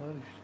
عارف.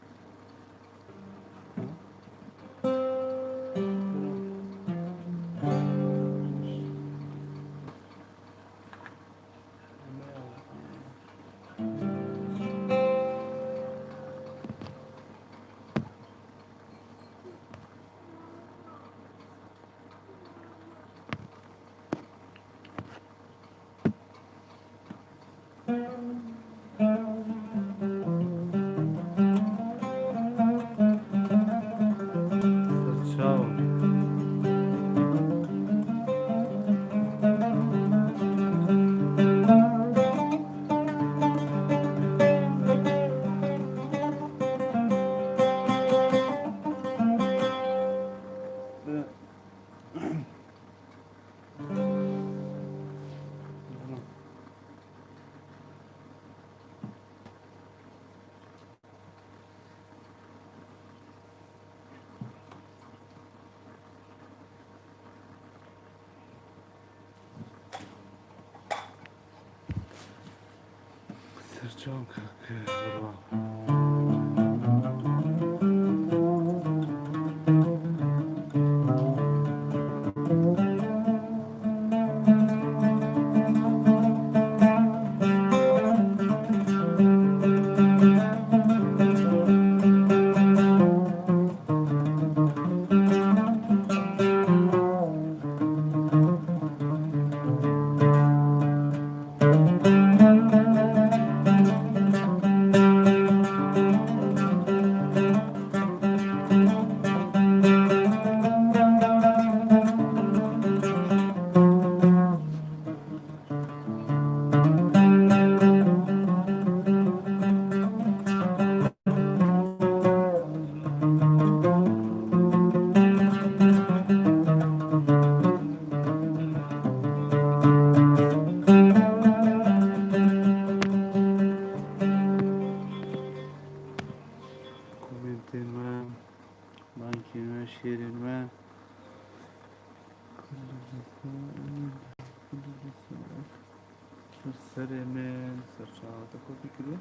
Ciao. Serçam kanka. Komentin me, bankin me, şiirin me. Serserê min, serçava te kopî kiriye.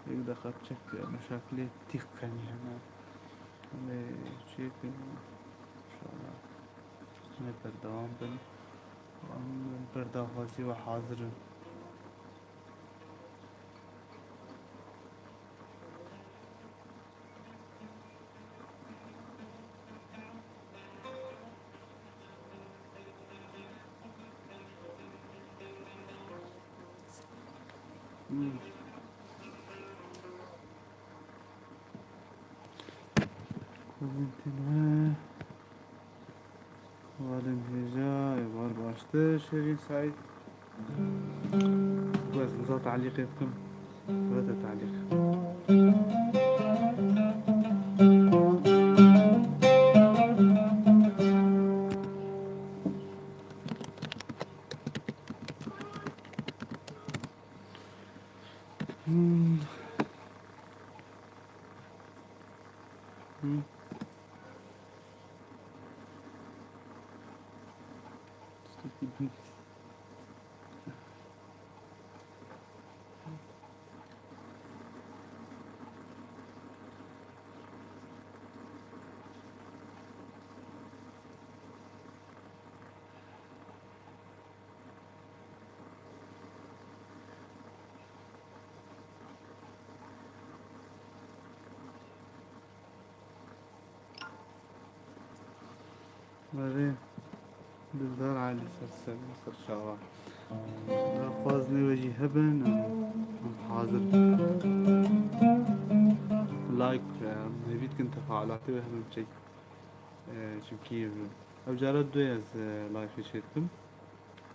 Yek deqa çek meşaklê tîq kenî hene. Em ê çêkin inşallah çûnê berdewam bin. Em berdewxwazî ve hazir in. Komentin me. Valim hêja, êvar baştir Şerîn Saîd. Bes niza تعلیقê bikim. Vete تعلیق. Vere dizdar alî serçava. Xwazinê we jî hebin em hazir like hêvî dikin tefaalatê we hemin biçek. Çunkî ev cara du ez liveê çê dikim.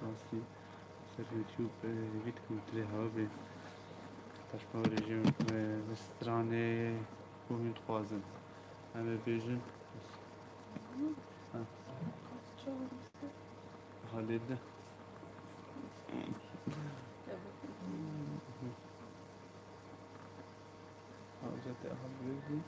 Rastî ser YouTube hêvî dikim dilê hewa bê. Teşma rejim ve stranê ku hûn dixwazin. Em ê bêjin halêde. Hacete haberi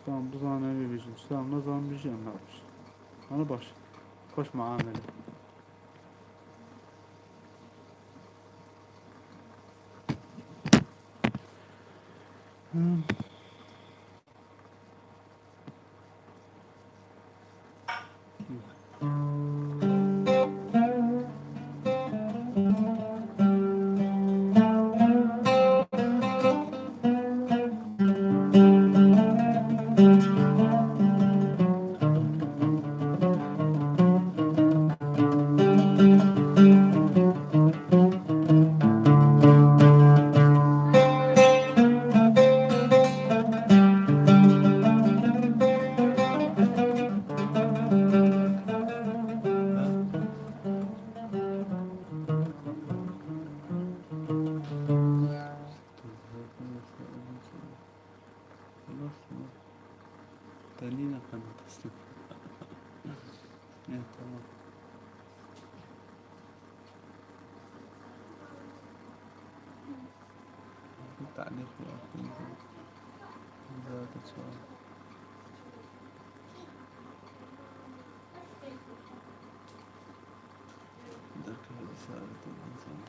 Tamam bu zaman evi bejim. Tamam ne zaman bejim ne yapmış. Ana baş. Hoş muamele. خلينا نتصل. تمام. التعليق في ذات السؤال. ذاك رسالة الإنسان.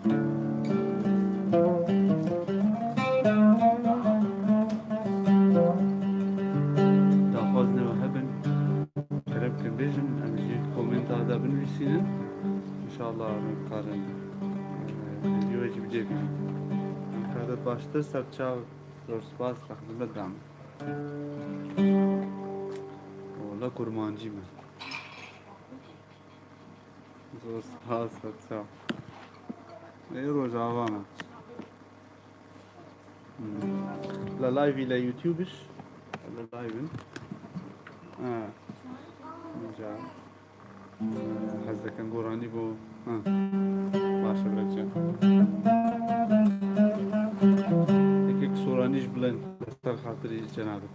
داخواز نوه هبن كرب كن بيجن أم جي كومنت هذا بنويسين إن شاء الله نقارن فيديو يجي بجيبي كادت باشتر سرچاو زور سپاس خدمت دام والله كرمانجي من زور سپاس سرچاو اي روز آوانا لا لايفي لا يوتيوبش لا لايفن نجا حزة كان قراني بو باشا برجع يكيك صورانيش بلند بستر خاطري جنابك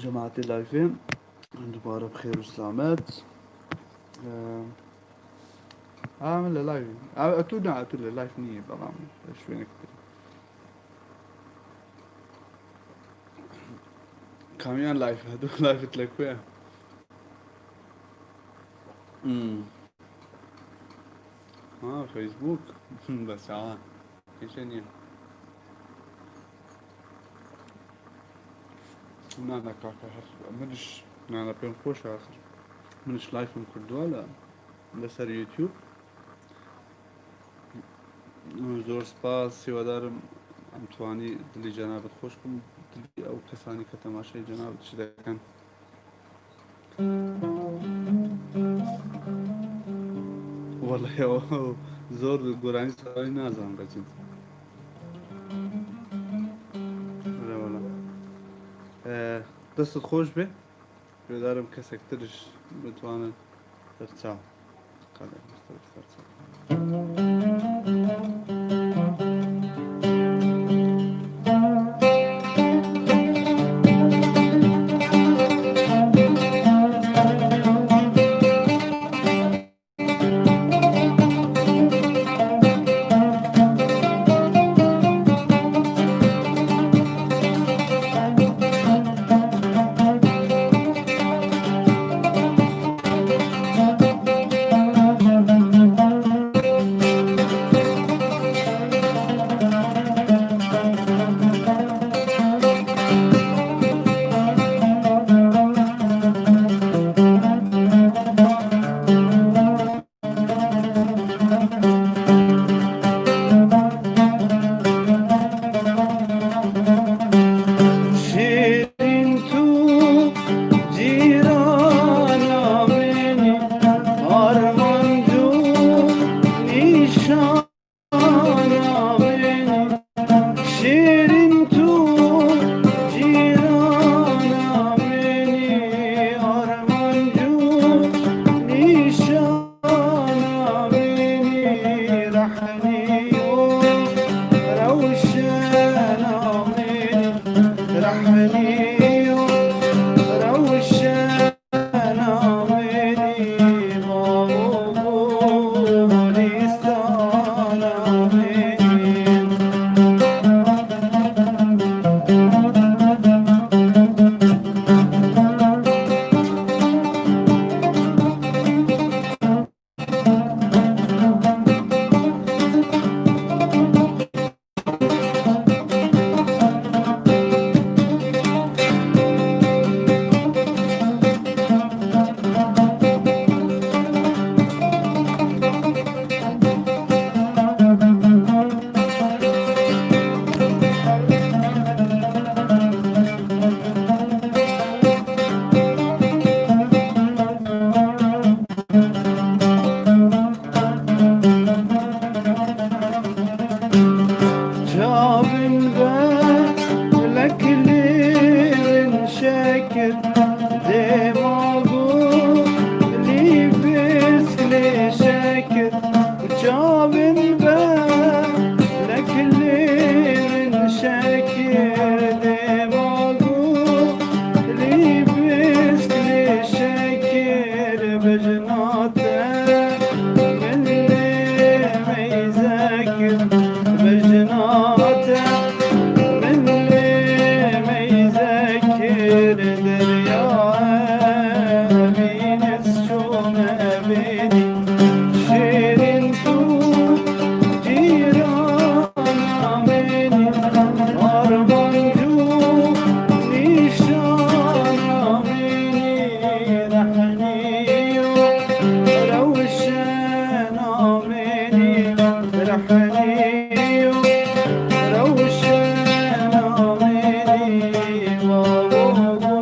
جماعة اللايفين دوباره بخير وسلامات عامل لايف اتونا لايف نية برامج شوي نكتب كاميان لايف هدول لايف تلاقوها فيسبوك بس ايش يعني نانا كاكا منش نانا بين خوش آخر منش لايف من كردوها لا لسر يوتيوب زور سپاس سیوادارم ام توانی دلی جنابت خوش بم دلی او کسانی که تماشای جنابت شده کن والله او زور گرانی سواری نازم بچید دستت خوش به بیدارم کسی اکترش بتوانه ترچاو قدر مسترد ترچاو جابن لكل من شكر دماغو لبس كل شكر بجناته من ما يذكر بجناته من ما يذكر درياه بينس شو ما بيني شيرين تو جيرانا مني أرمانجو نيشانا مني رحنيو روشانا مني رحنيو روشانا مني وابوغو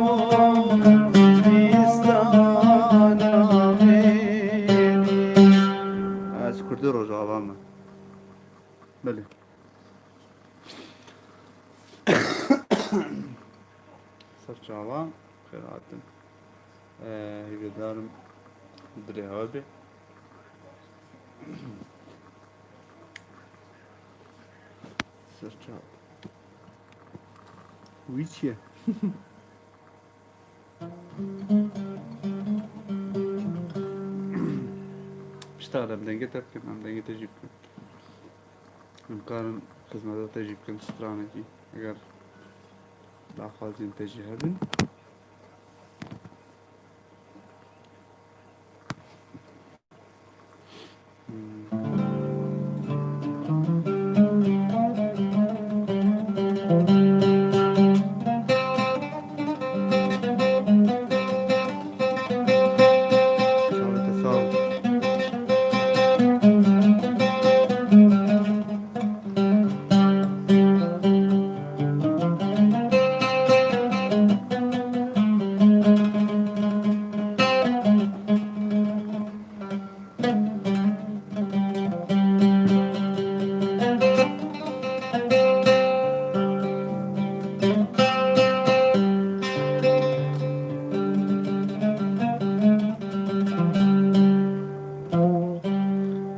بيستانا مني از کرده رو جوابم بله سر جواب قرأتم هيقدرم درهابي سر جواب ويتشي بشتغل بدنجة تركب عم بدنجة تجيب إمكان خدمة تجيب كم سترانجي أجر داخازين تجي هبن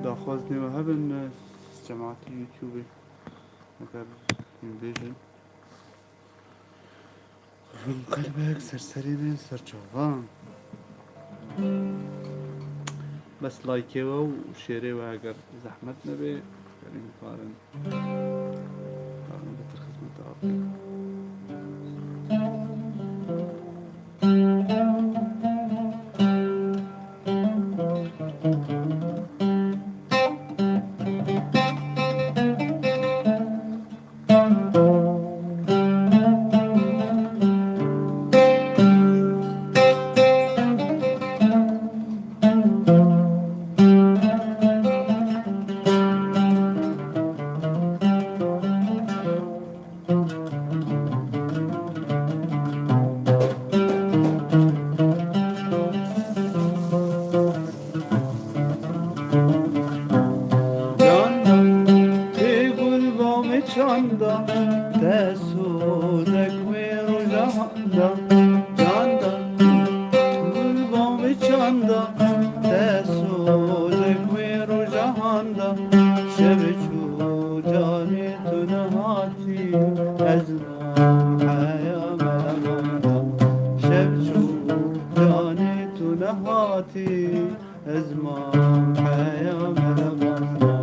داخوازني وهبن جماعة اليوتيوب اگر بيجن من قلبك سرسرين سرچوان بس لايكي وشيري واگر زحمت نبي كريم قارن بتر خدمة آخر چاندا تسودک و جهاندا چاندا گل بام چاندا تسودک و جهاندا شب چو جان تو نهاتی از ما حیا ملاماندا شب چو جان تو نهاتی از ما حیا ملاماندا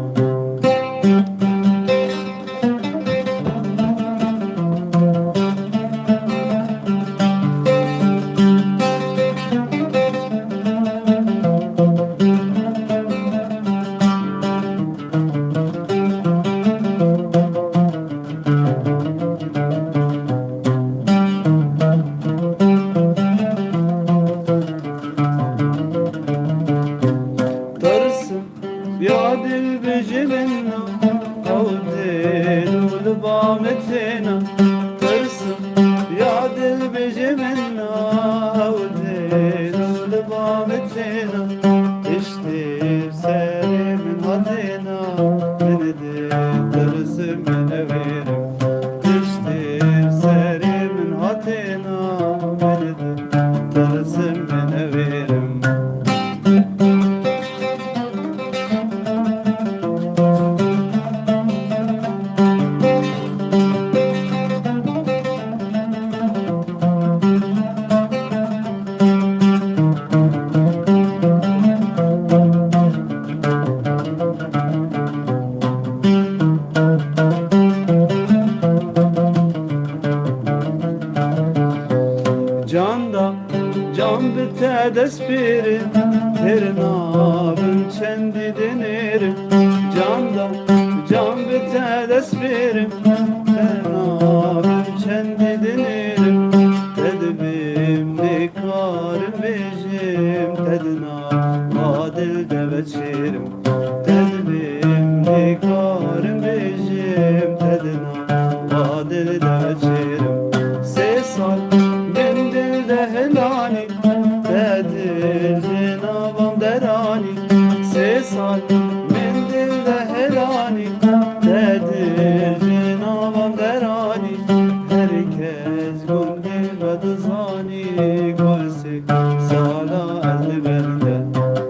çendi denirim Candan can biter esbirim Ben abim çendi denirim Tedbim nikarım bejim Tedna adil deveçirim Tedbim nikarım bejim Tedna adil deveçirim Sesal mendilde helani Tedir cenabam derani Sesal mendilde helani Tedir cenabam derani Herkes gönlü ve zani Kolsik sala el bende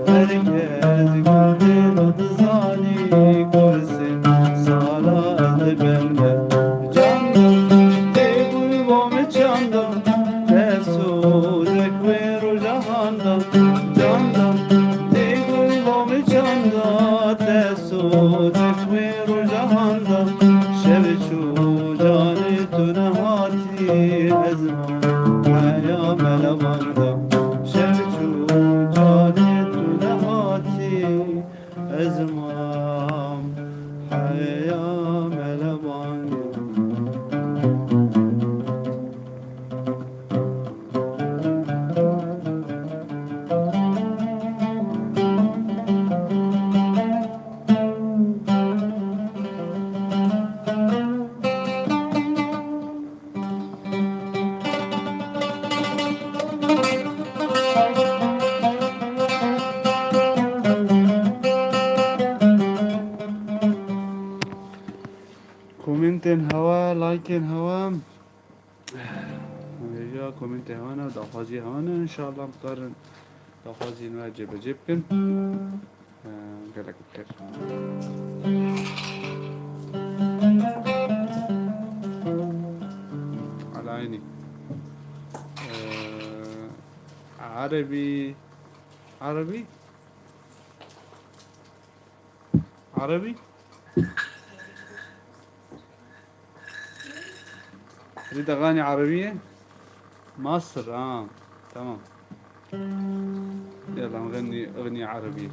Herkes gönlü ve zani Kolsik sala el bende Candan de gulbam candan Tesudek ve rujahandan Candan de gulbam candan Tesudek ve rujahandan Şevçu cani tunahati ezman Haya melabanda Şevçu cani tunahati ezman Haya melabanda كومنتين هوا لايكين هوا يا كومنتين هوانا دافازي هوانا ان شاء الله مقارن دافازي نواجه بجيبكن قالك بخير على عيني عربي عربي عربي تريد أغاني عربية؟ مصر تمام يلا نغني أغنية عربية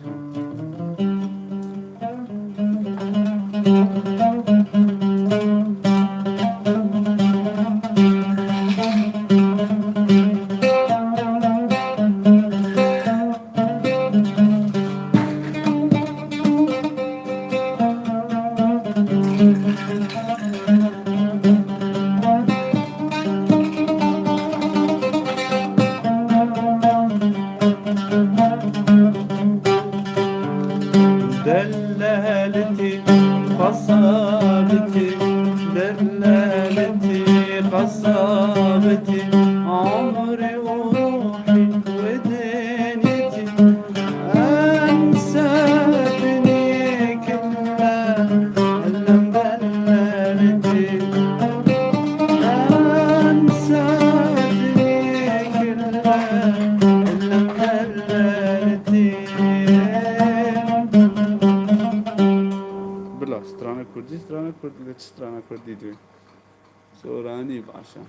دلالتي قصابتي دلالتي قصابتي عمري وروحي ودنيتي أنساتني كلها إلا مدلالتي أنساتني كلها إلا مدلالتي بلا strana kurdi diyor. Sorani başa.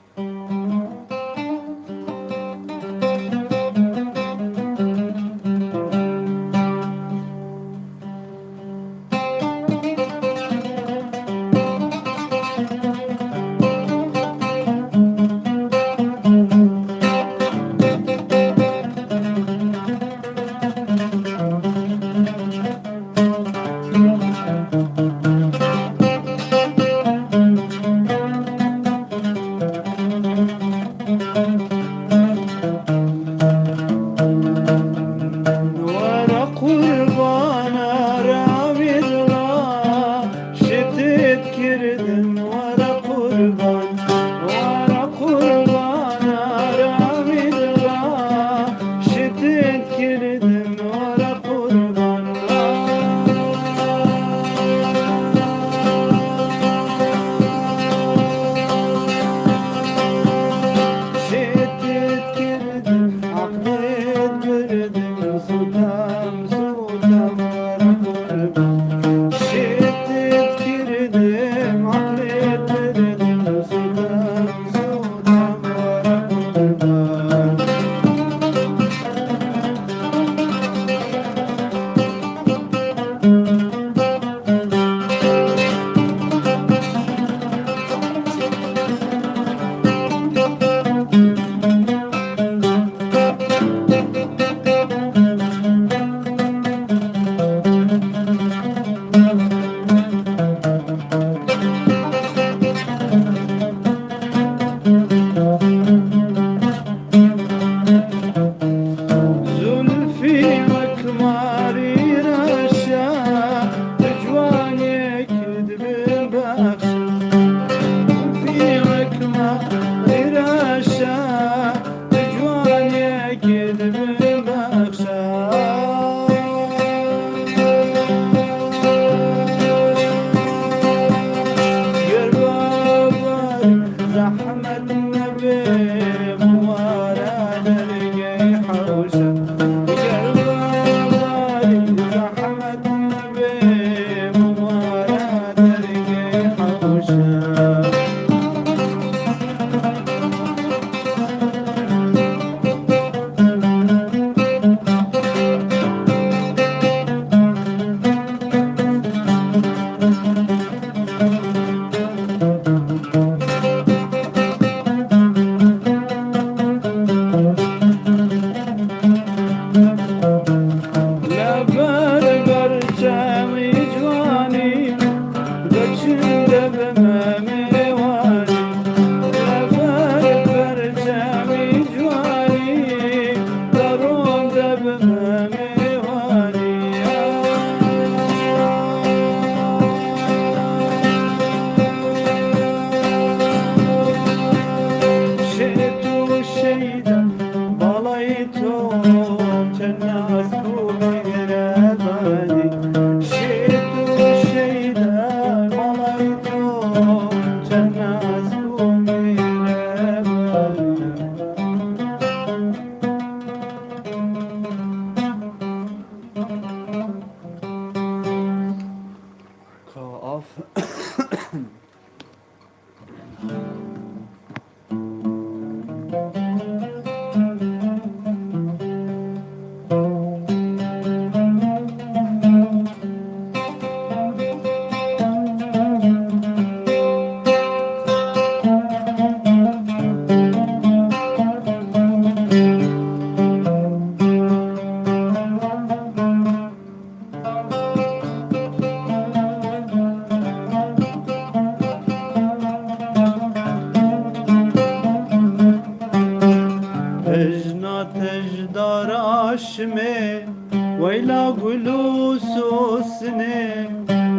سوسنه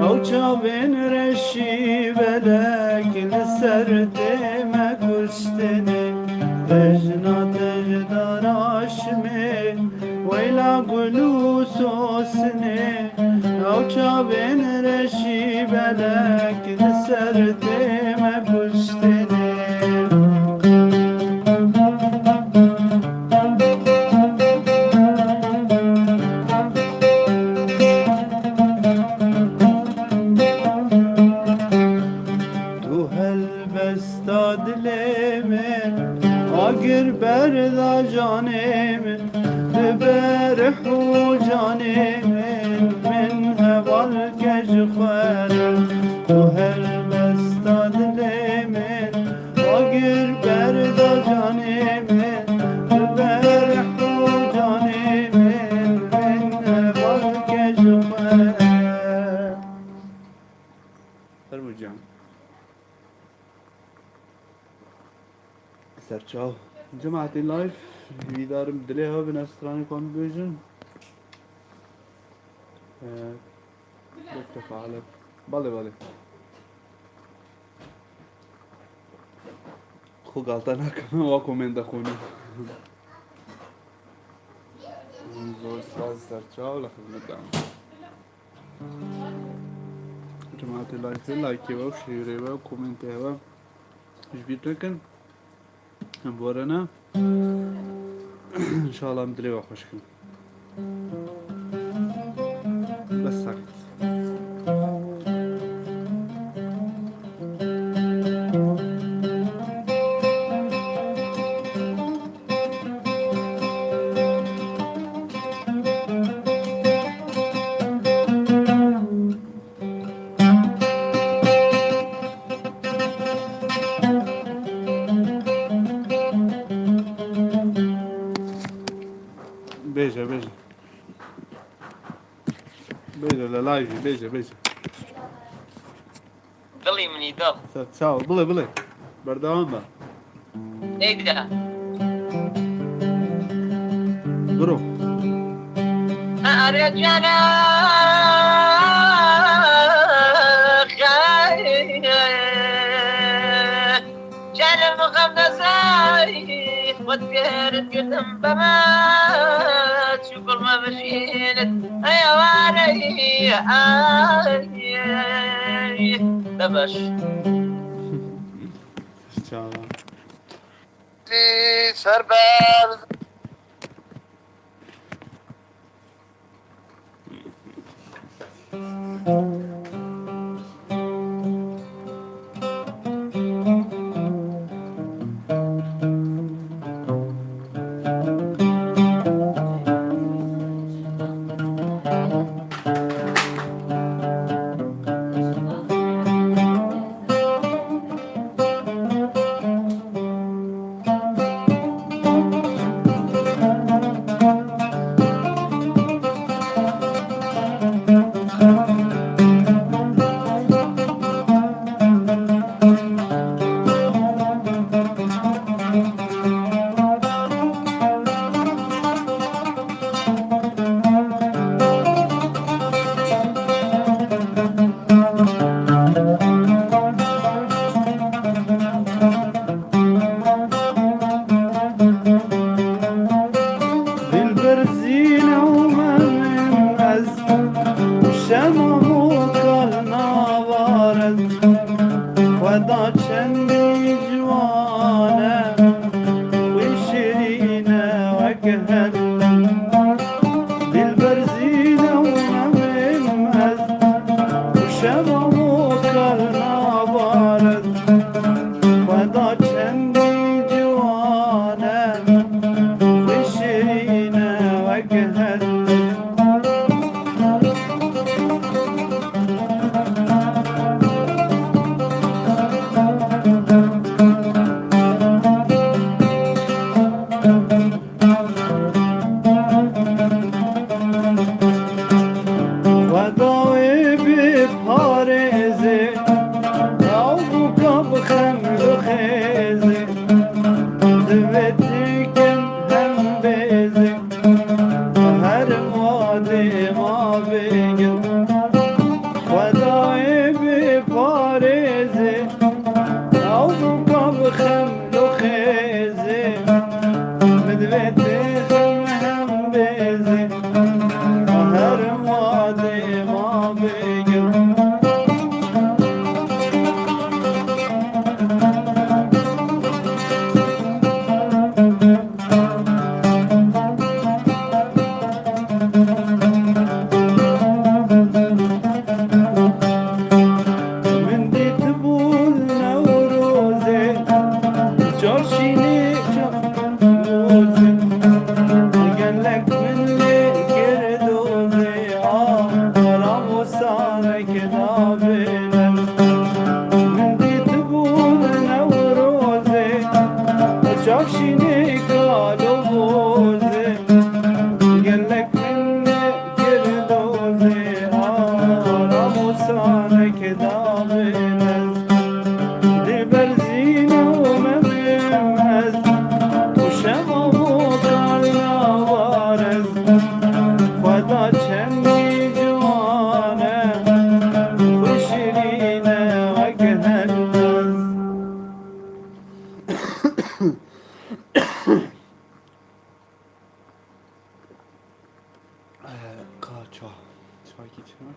او چاوین رشی بلک لسرده مکشتنه تجنا تجداراشمه ویلا گلو سوسنه او چاوین رشی بلک لسرده مکشتنه آگر بردا جانم ببرحو جانم من هوال کج خوارم تو هر بستاد من آگر بردا جانم ببرحو جانم من هوال کج خوارم فرمو جان سرچاو جماعة اللايف ویدارم دلی ها به نسترانی کن بیجن بکت فعالت بله خو غلطه نکنم و کومنت خونی زور ساز سرچاو لخدمت دارم جماعة اللايف لایکی و شیره و کومنت و جبیت نکن بورنا ان شاء الله مدري وخشكم بس سكت بيجا للايفي بيجا دڵی منی دڵ چاو بڵێ بەردەوام بە ئەیدا برۆ ئارێ جانە جانم غەم نەزایی خۆت گەرت گرتم بەمە چوو گوڵمە بشینت ئەیوانەی دەبەش چاوە سەربەر بگل خدای بپارزه او بکم خمل و خیزه مدویت خم هم بزه هر ماده ما بگل من دیت بول نوروزه جارشینی جاروزه قالك من كردوزي رامو صارك دابنا من دي تقول نوروزي شافشيني قالوا بوزي قالك من كردوزي رامو صارك دابنا دي برزينة وممهز وشمامو قالنا وارز خدا چندی جوانه خوشرینه وگهنز قاچا چاکی چرا؟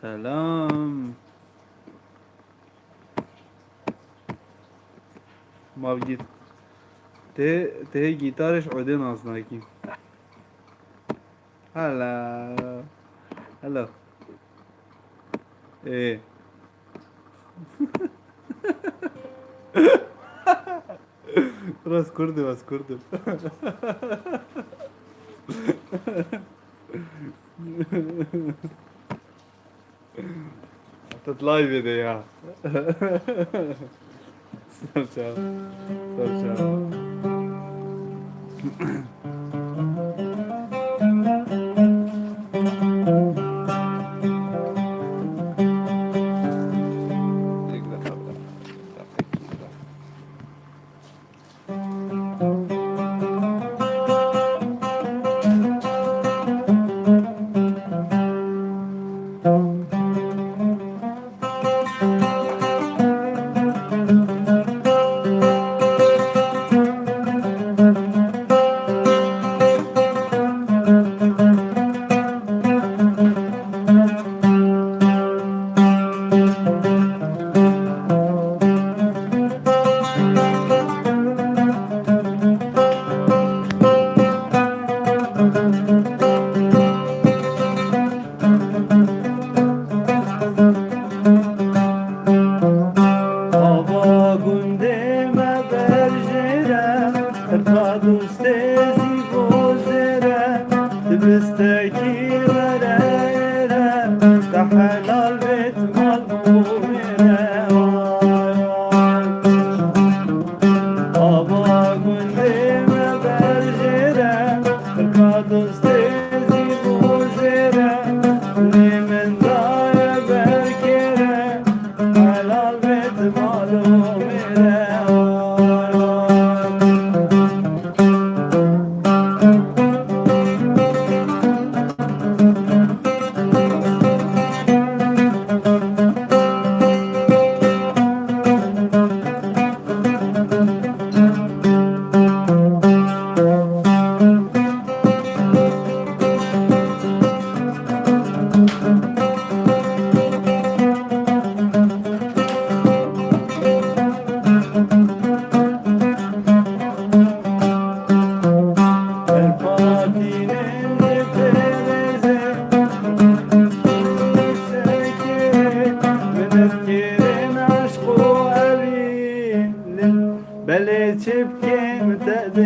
سلام ما بگید ته گیتارش عده نازناکی هلا هلا ايه راس كردي راس كردي تطلعي بيدي يا سلام سلام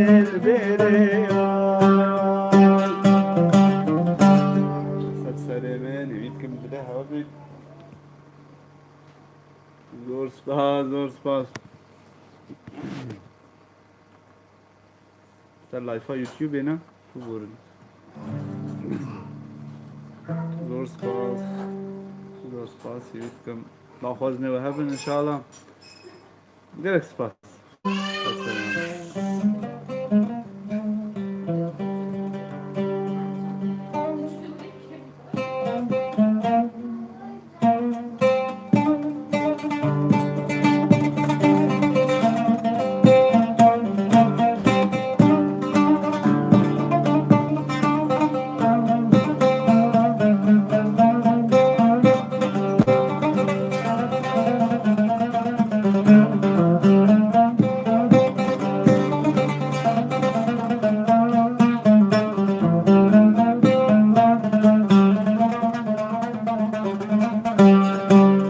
دل بره سلامه نوید که بده هوا بید زور سپاس سر لایف ها یوتیوب نه تو برد زور سپاس یوید کم ناخواز نوه هبن انشاءالله گرک سپاس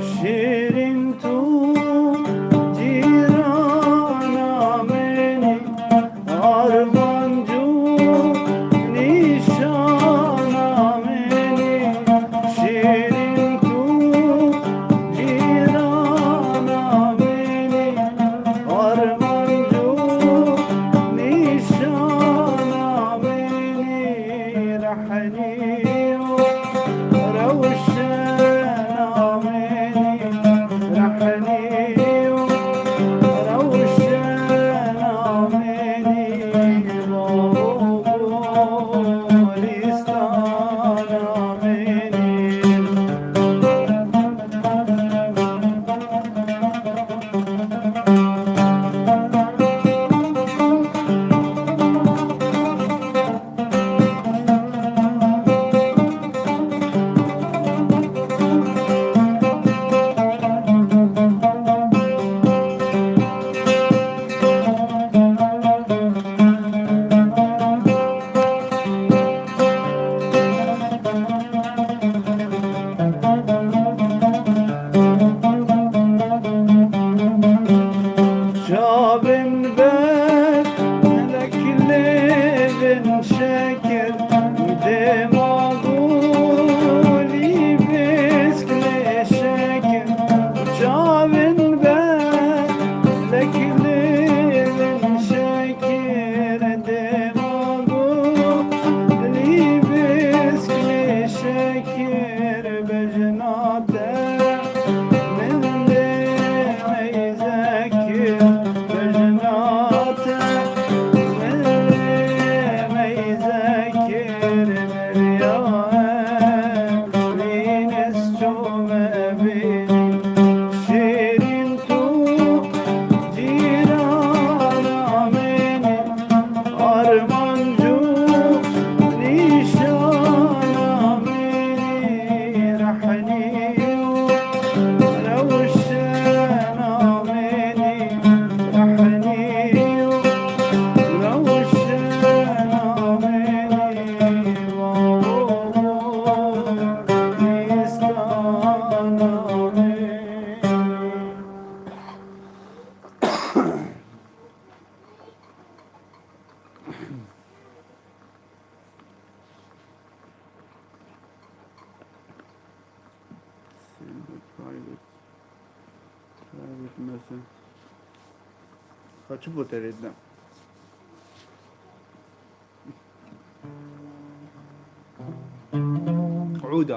شیرین تو جیرانم منی آرمان جو نیشانم منی شیرین تو جیرانم منی آرمان جو نیشانم منی رحنی روشنم جابن بر لك لبن شكر دماغولي بسكل شكر جابن بر لك لبن شكر دماغولي بسكل شكر بجناته من ما يذكر private message kaçı bu teredden عود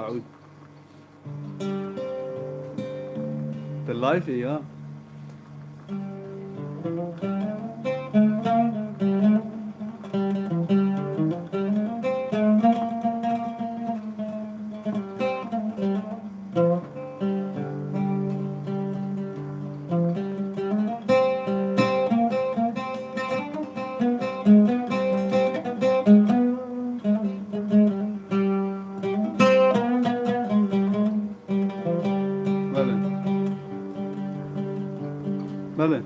the life yeah بله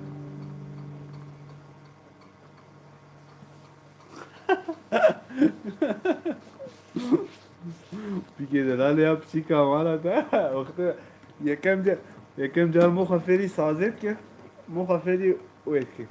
بگه دلال یا پسی که آمالا تا وقت یکم جار مخ فری سازد که مخ فری وید که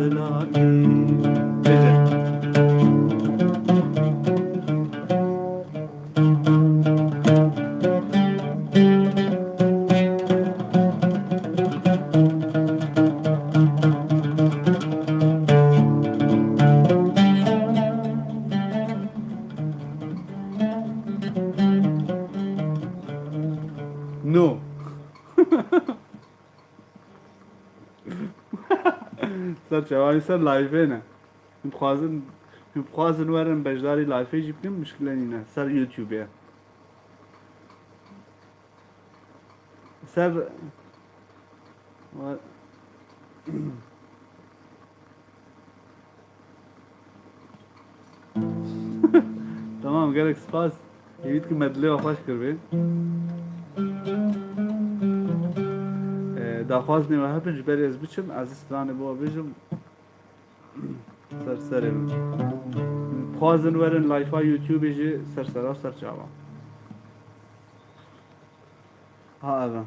بلاکی بجه نو سر چوانی سر لایفه نه میخوازن ورن بجداری لایفه جی بکن مشکل نه سر یوتیوبه سر تمام گلک سپاس یوید که مدلی و خوش کرده داخواز نیمه هپنج بری از بچم از استرانه با بجم سر سرم خوازن ورن لایفا یوتیوب جی سر سرا سر چاوا ها اوه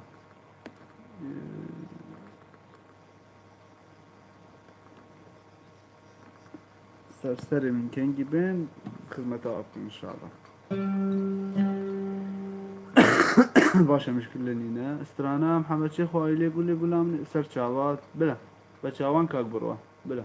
سر سرم کنگی بین خدمت آبکن انشاءالله باشه مشکل نینه استرانه محمد شیخ وایلی گولی گولام سر چاوات بله با چاوان کاک بروا بله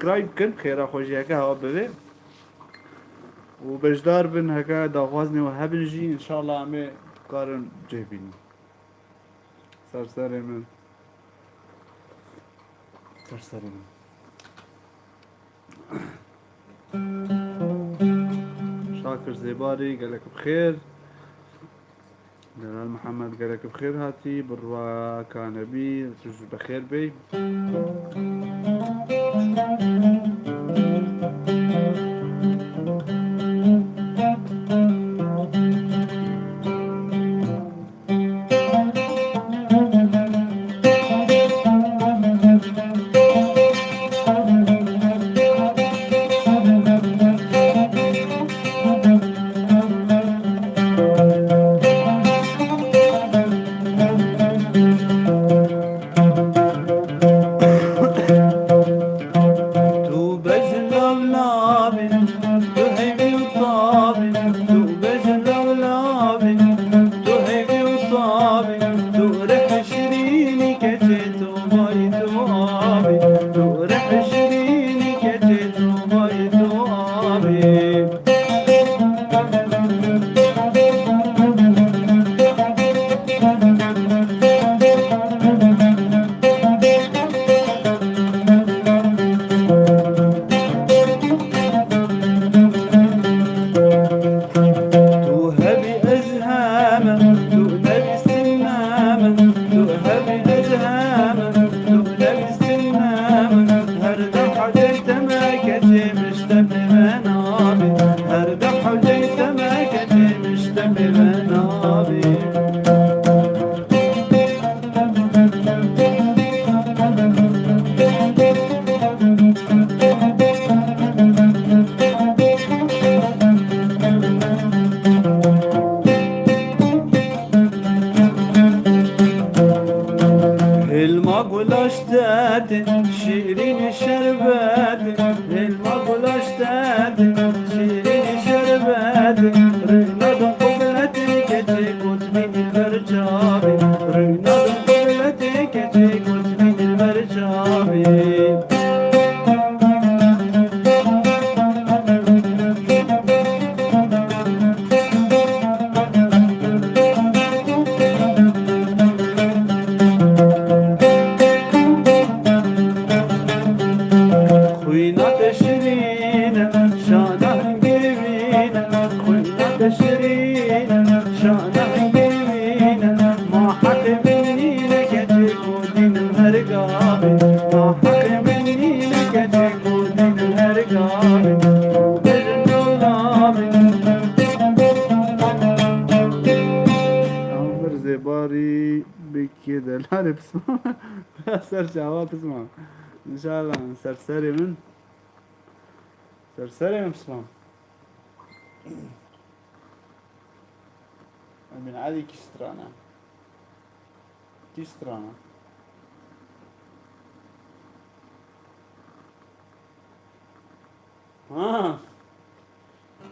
سبسکرایب کن خیره خوشی هکه هوا ببین و بجدار بن هکه داخواز نیو هبن جی انشاءالله همه کارن جه بینی سر من سر من شاکر زیباری گلک بخیر جلال محمد قالك بخير هاتي بروا كان بي تجوز بخير بي. تو بجلو لابي تو هيبي وطابي تو بجلو لابي تو هيبي وطابي تو رح شريني كتيت وبيت وابي تو رح شريني كتيت وبيت وابي. تو هبي أزهامة تو نبي السنامة تو هبي أزهامة تو نبي السنامة هردم حجيت ما كتي مشتبه منابي هردم حجيت ما كتي مشتبه منابي. المقول اشتات شيرين شربات المقول اشتات شيرين شربات رناد قبلتك تكوت من البرجابي رناد قبلتك تكوت من البرجابي. خوينا تشرينا شانه نجيبينا خوينا تشرينا شانه نجيبينا ما حق منينا كتكودين الهرقابي ما حق منينا كتكودين الهرقابي بجنولابي. عمر زباري بكده لا بسمع بسر جواب اسمع ان شاء الله سرسري من بسمع من عادي كيسترانا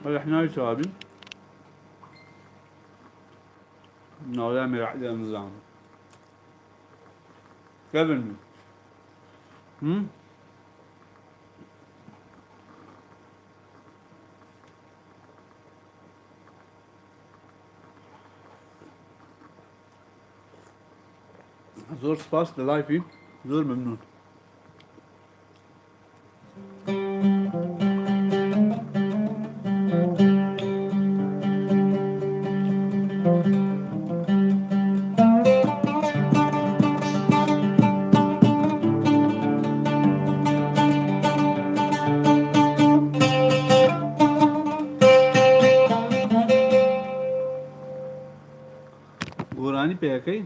ولا احنا شبابي نولا راح نظام قبل زور سباس للايفي زور ممنون. गोरानी पे है कहीं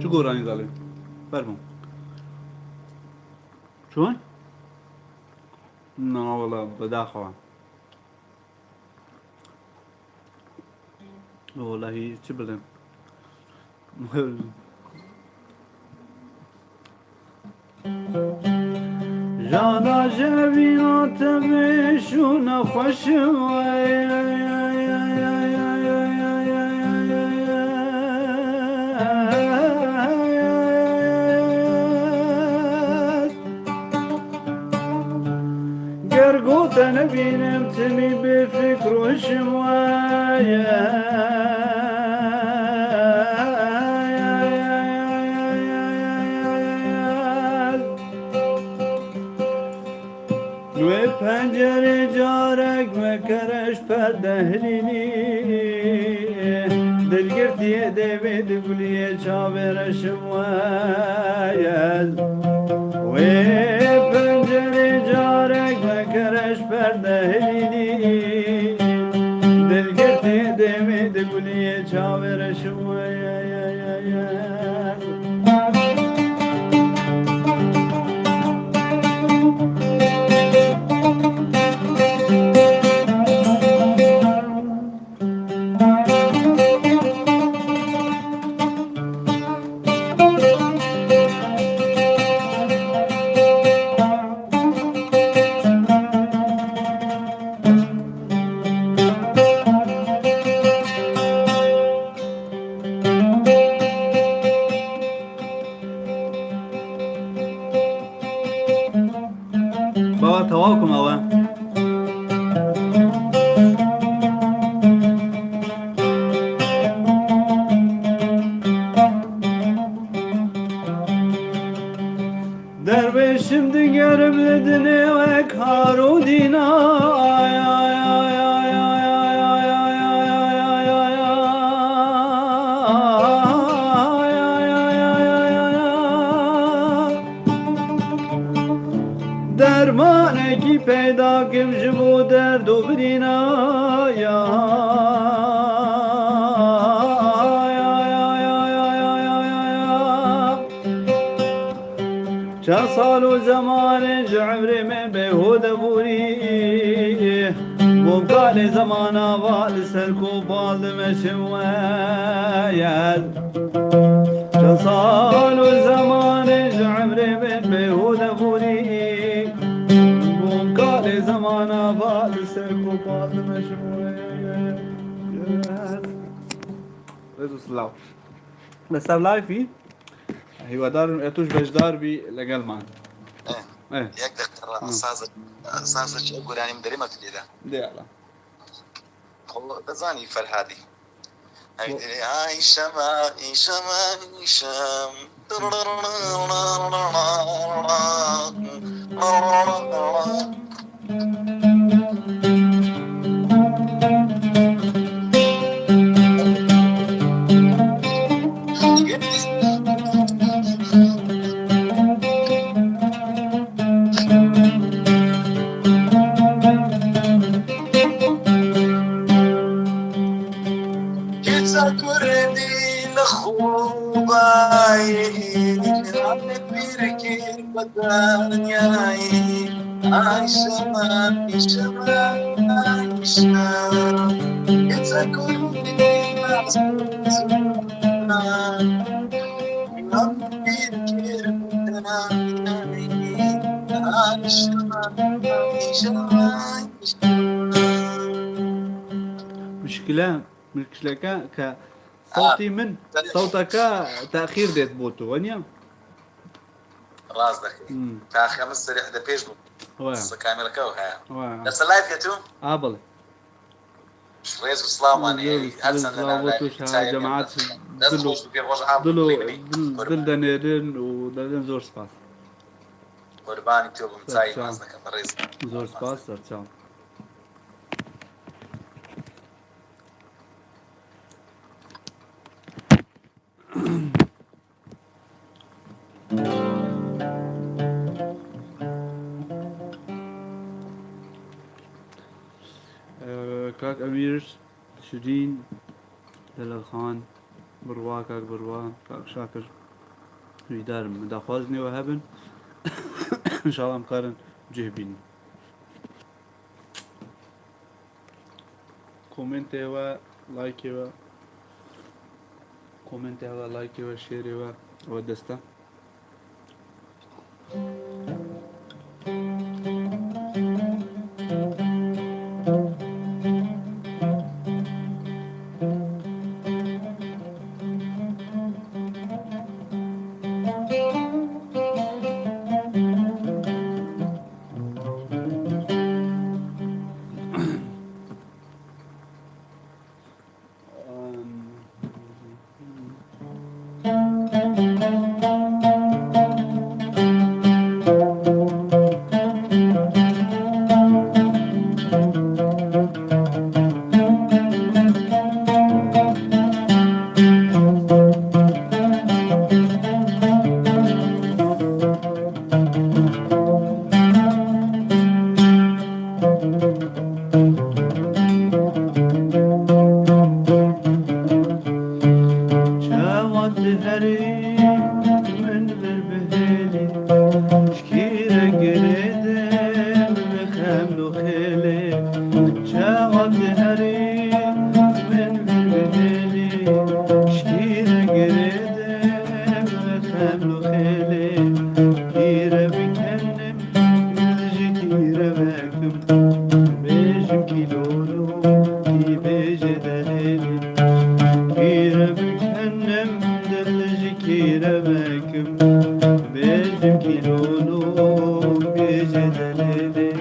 شو قراني ظالم فرمو شلون؟ لا والله بداخل والله شبلن جانا جبينات بشونا قرقوت انا بينمتمي بفكر وشوايا وكرش پردهلینی دلگرتی دوید گلیه چاورشم وید و پنجره جارک وکرش پردهلینی دلگرتی دوید گلیه چاورشم وید بابا تواكم اوه dervişim digerim ledine ve karudina ay ay ay ay ay ay ay ay ay ay ay dermane ki peyda kim bu derdu birina ya چند سال و زمان عمری من بهود بوری مبقال زمان آوال سرکو بال مشوید چند سال و زمان عمری من بهود بوری مبقال زمان آوال سرکو بال مشوید رزو سلاو بس لایفی هیوادار اتوش بجدار بی لگل مان یک دقیقه سازش گورانی مداری ما تلیده دیالا خب بزانی فرهادی عایشم عایشم عایشم مشكلة صوتي من صوتك تأخير ديت بوتو ونيا راس ذكي تأخير من سريع ده بيش بو كاميرا كوها بس اللايف يا تو قابل شويز بالسلام أنا هل جماعات دل دنيرين ودلين زور سباس قرباني توب متاعي مازنك بريز زور سباس تشاو كاك أمير شيرين دلال خان بروا كاك بروا كاك شاكر ويدار مداخوزني وهبن إن شاء الله مقارن جهبيني كومنت و لايك و كومنت و لايك و شير و دستا شاوت هری من بالبهلي شكيرة قردم بخمل وخيلي شاوت هري من بالبهلي شكيرة قردم بخمل وخيلي كيرة بكلم ملجي كيرة باكم بيجم كيلولو كي بيجي دليلي كيرة بكهنم دلجي كيرة باكم بيجم كيلولو بيجي دليلي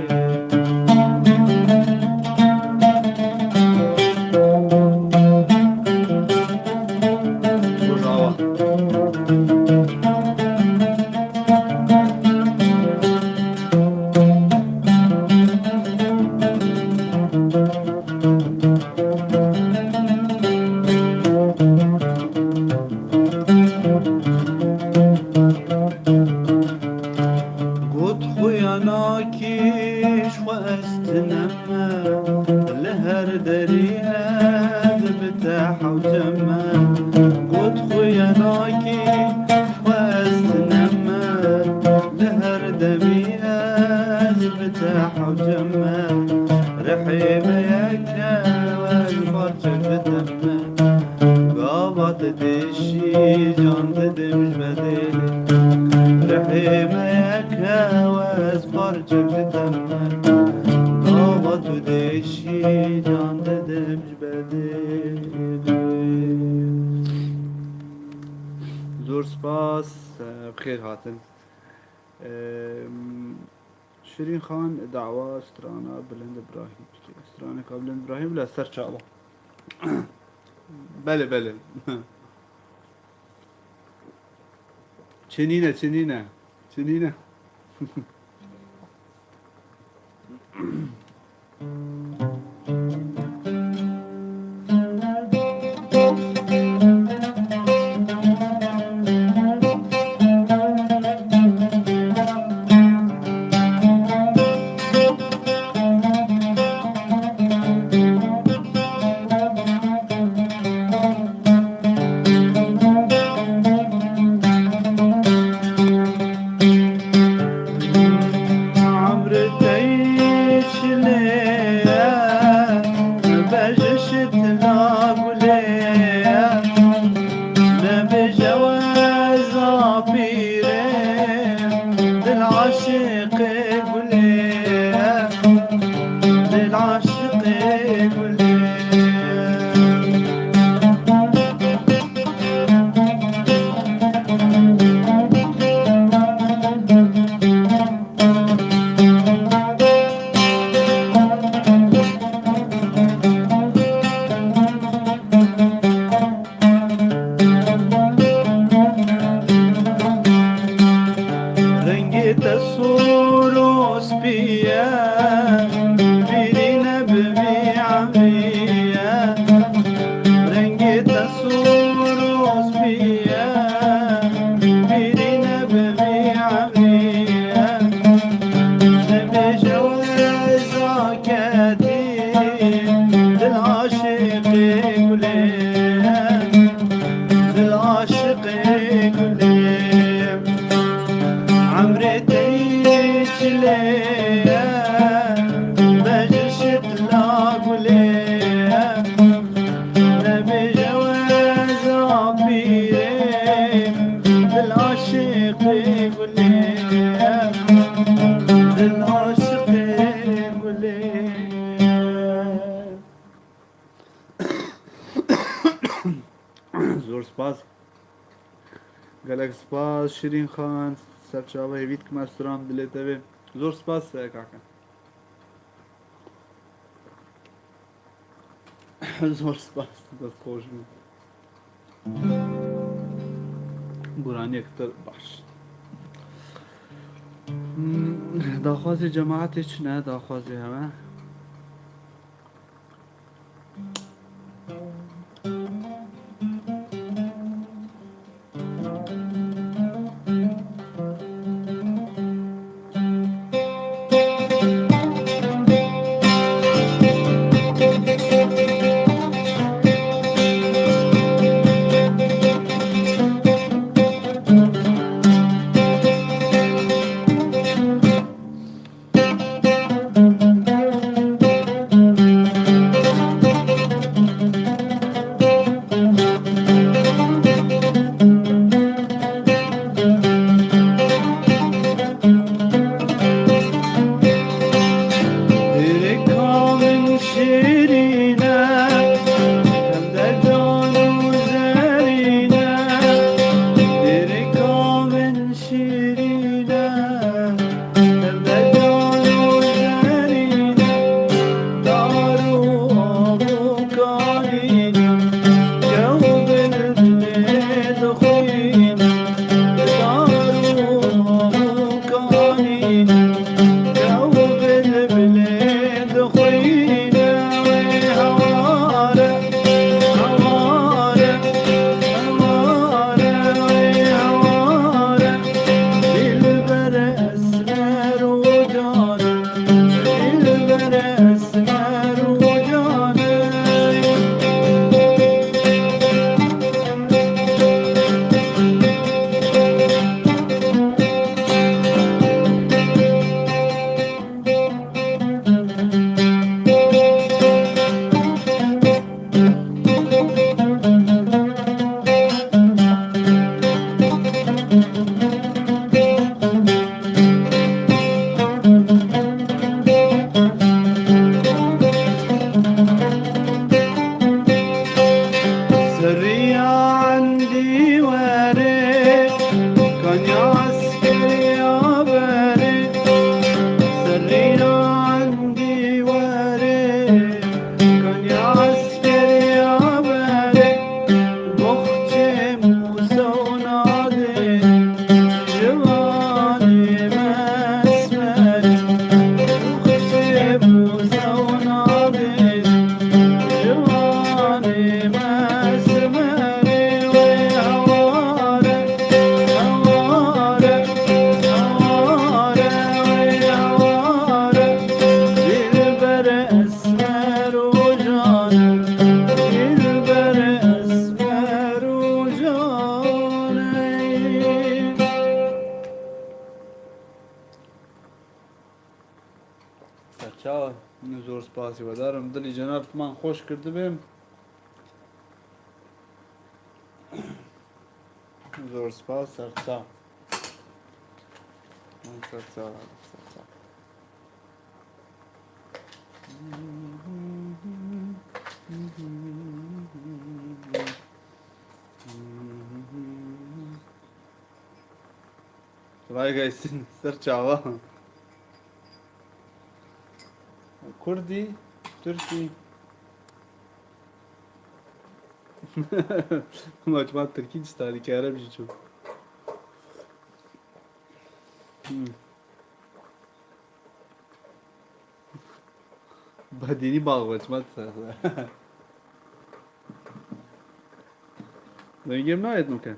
قد خياناكيش واستنما لهر دريها بتاح وجمة قد خياناكيش واستنما لهر دميها بتاح وجمة رحيمة ياكا والفرج بدمة قابط دشي جان تدمج بديلي رحيمة ياكا واسبرج بدمة قابط دشي جان تدمج بديلي زور سپاس بخير هاتن شيرين خان دعوة سترانا بلند ابراهيم سترانا بلند ابراهيم لا سر شاء بله بله چنینه چنینه چنینه زور سپاس گلک سپاس شیرین خان سرچاوه هیوید که مسترام دلیته بی زور سپاس کاکا زور سپاس دست خوش بود برانی اکتر باش داخوازی جماعتی چه نه داخوازی همه زۆر سپاسی بەدارم دڵی جەنابتمان خۆش کردبێم زۆر سپاس سەرچاو ڕایگەیسن سەرچاوە کوردی تورکی ماچمان ترکی دستانی کاره بشی چون بدینی باغ ماچمان تسازه نمیگیم ناید مکن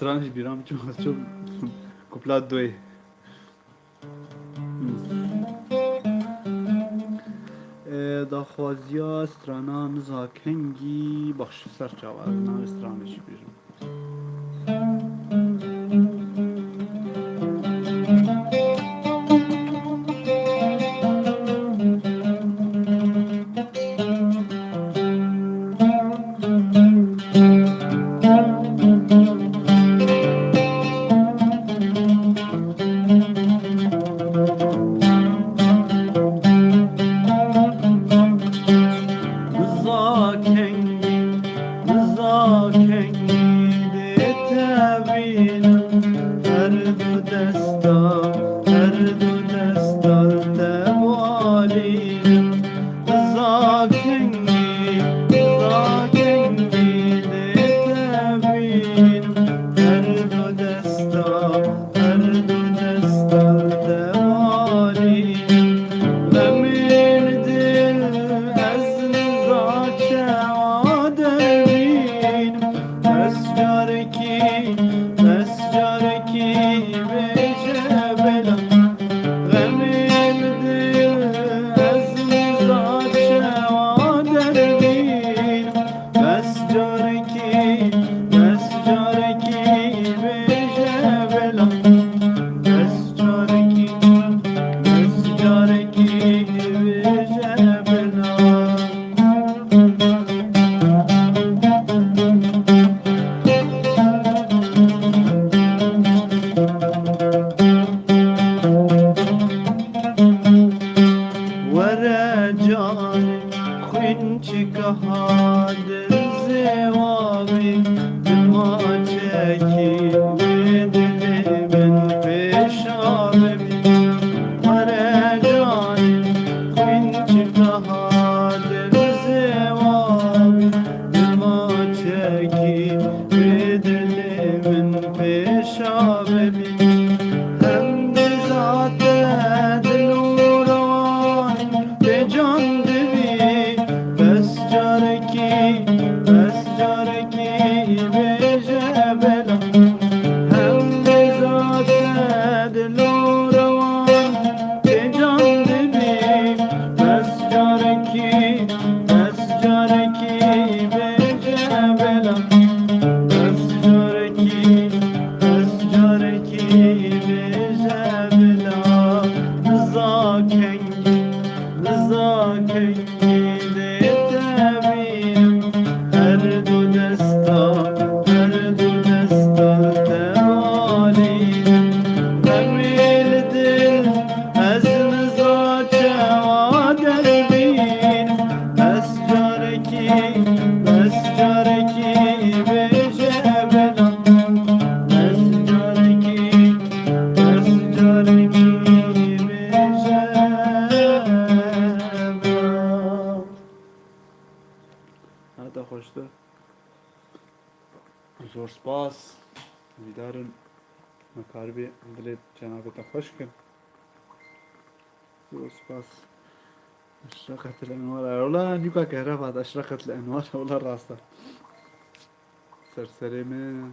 Странно берем, что куплять двое. داخوازیا استرانان زاکنگی باش سرچاوه نه استرانش بیرون Kengi de هر دو دستت والی غمین دل از نزاع چوادرین بس جارکی به جبلم غمین دل از نزاع چوادرین بس جارکی به جبلم بس جارکی به جبلم ورجال خنچك هذا الزوابي ما تشكي بدلي من بشابي ورجال خنچك هذا الزوابي ما تشكي بدلي من بشابي هم ذات دلوران بجان دبي بس جاركي بجبلم هم ذات دلوران بجان دبي بس جاركي بجبلم بس جاركي بجبلم رضاكنگی دتبیم هر دو دستات والیم غمیل دل از نزاع چوادربین بس جارکی به جبلم بس جارکی به جبلم هذا خوشته زور سپاس امیدوارم مکاربی دلت جنابت خوش کن زور سپاس اشرقت الانوار اولا نیکا كهرباء اشرقت الانوار اولا راسته سرسری من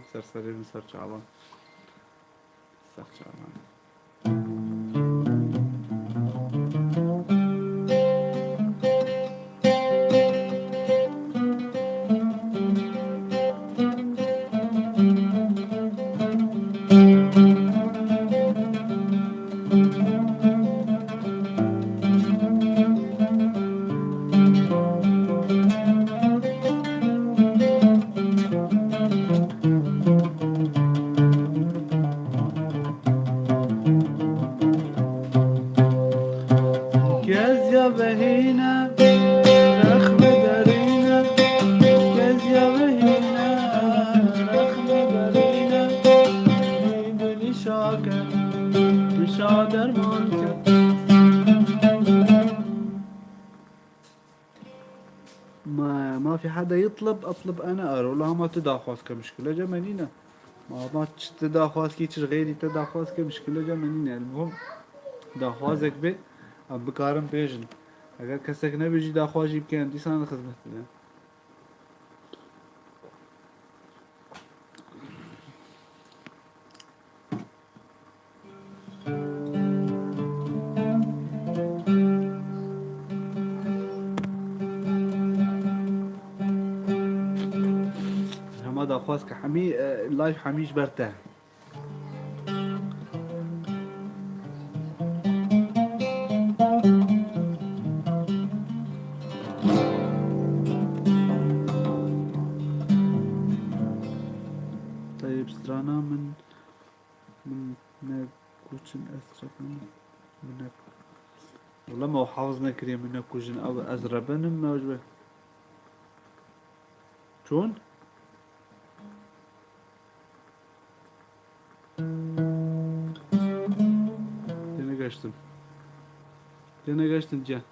سر چعبان گز یا بهینه رخم درینه گز یا بهینه رخم درینه میدونی شاکر بشا درمان کرد ما في حدا يطلب اطلب انا ارو لا ما تداخواز كمشكله جمانينا ما تداخواز كي غيري تداخواز كمشكله جمانينا المهم داخوازك به اب بکارم پیژن اگر کسک نبیجی داخواجی بکن دیسان خدمت بده همه داخواز که حمی لایف حمیش برته سترانا من نكوشن أسربن من والله ما حافظنا كريم من نكوشن أو أزربن ما وجبه شون Gene geçtin Can.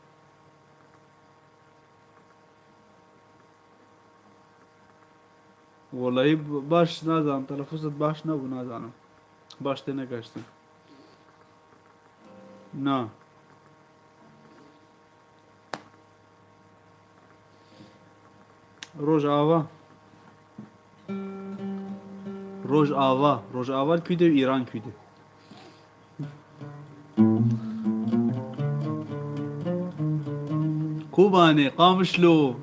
Vallahi baş nazanım, telaffuzat baş ne bu nazanım. باش تنگشتم نه روژ آوا کویده و ایران کویده کوبانه قامشلو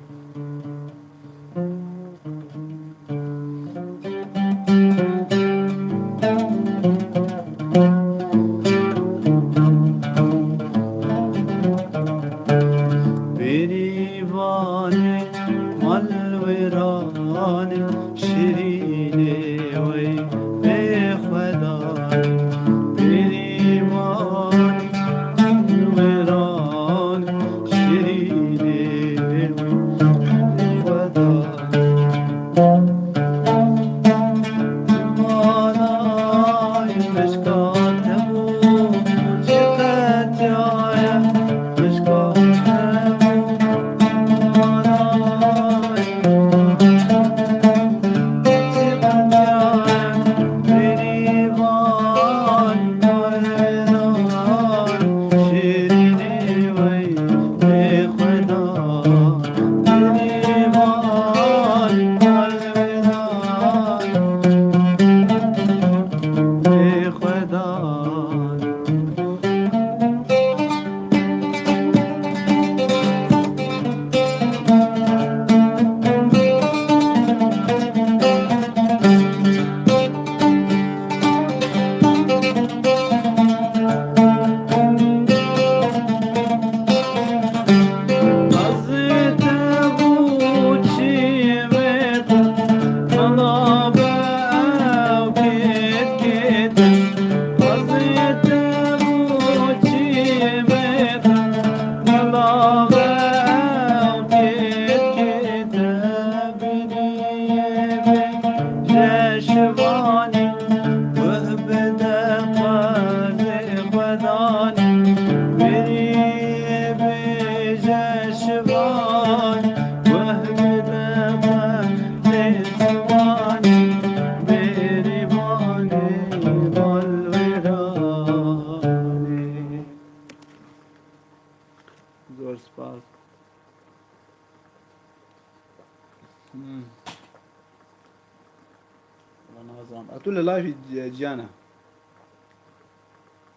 أتقول لايف جانا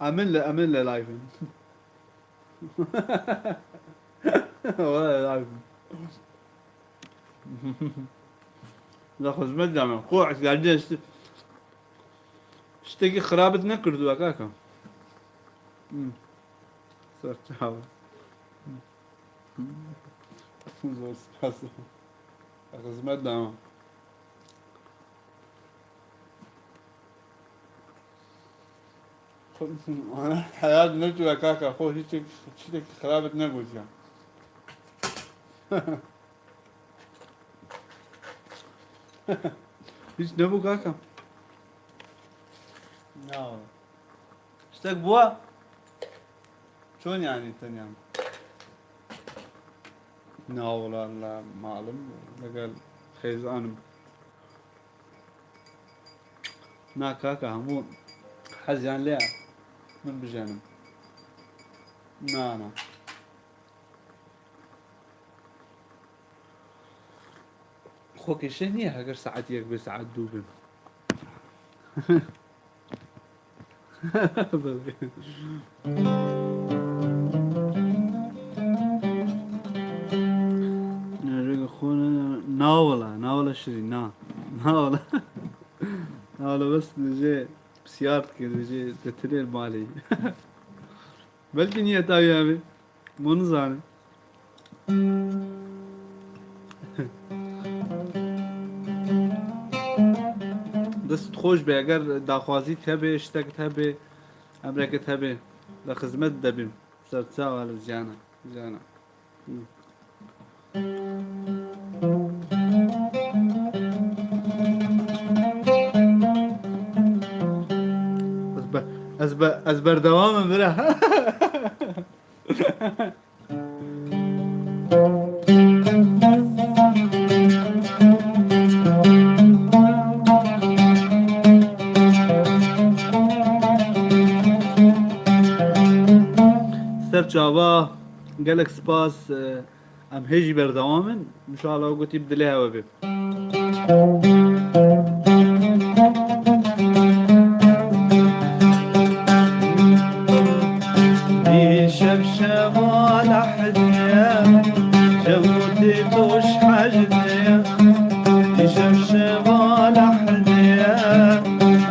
أمن له لايف ولا لايف لا خدمت دامن قوع قاعدين اشتكي خرابة نكردوا كاكا صرت حاول خدمت دامن أنا حياة نجوا كاكا أخوه شتك خرابة نقول يعني هيش نبو كاكا لا اشتك بوا شلون يعني التنيام لا والله لا معلم قال خيزان نا كاكا همو حزيان ليه من بجانب نا خوك شنو هاجر ساعات يك بساعات دوبن نرجع خونا ناولا شري نا ناولا بس نجي بسيارتك نجي تتريل مالي بلكي نية تاوي أبي مو نزاني دست خوش به اگر داخوازی هبه اشتاقت هبه امرکت هبه لخدمت دبیم سرچا ولی جانا از بردوام بره سر چاوا قالك سباس ام هيجي بردوامن ان شاء الله قلت يبدأ لها وبي شبشبة لحديا جوتي توش حجديا شبشبة لحديا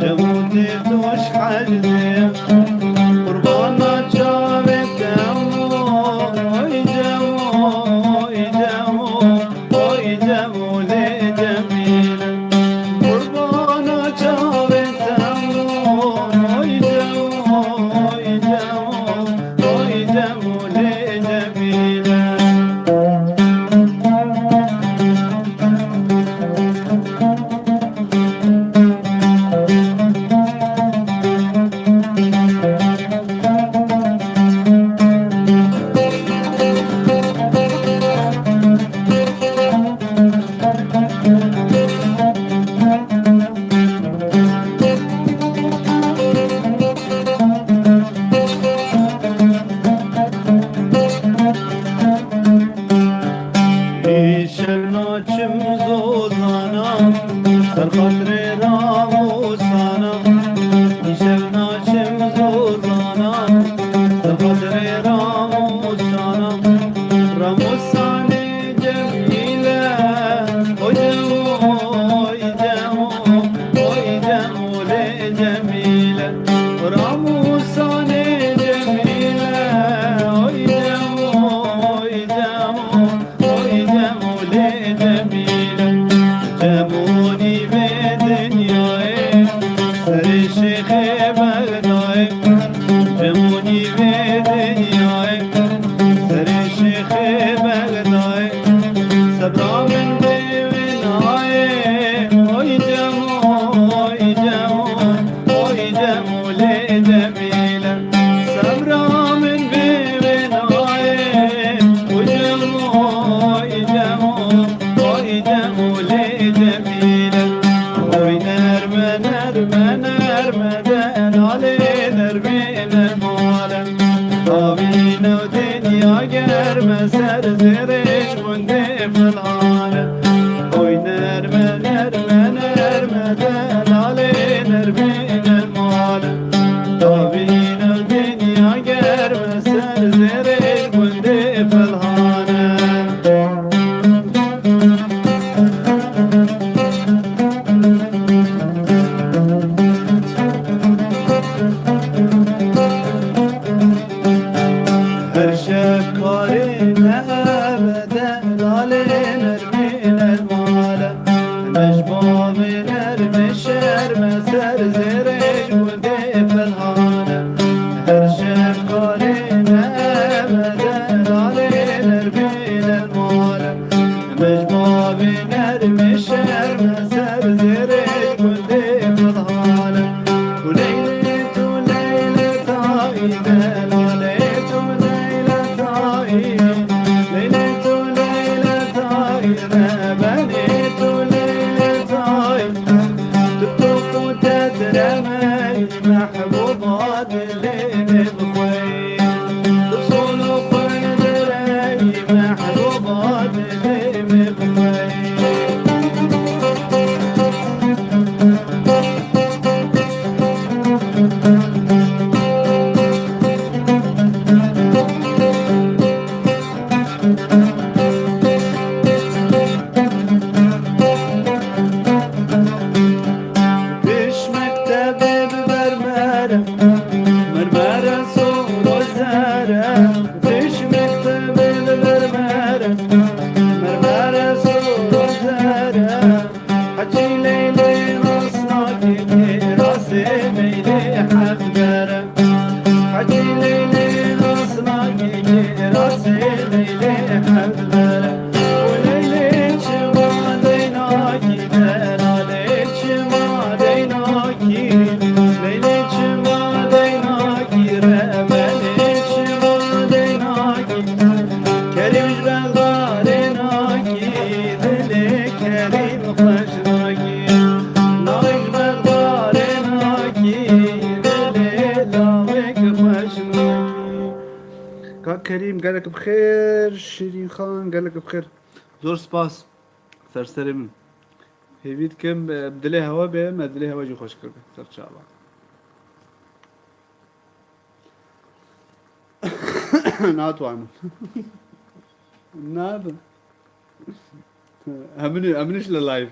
جوتي توش حجديا قربانا جابت يجمو لجميل قربانا جابت كاك كريم قالك بخير، شيرين خان قالك بخير، زور سباس سرسري من هيفيد كم بدلي هوا بهم بدلي هوا جو خوش كرده سر شعبان ناتوانم ناد امنش لللايف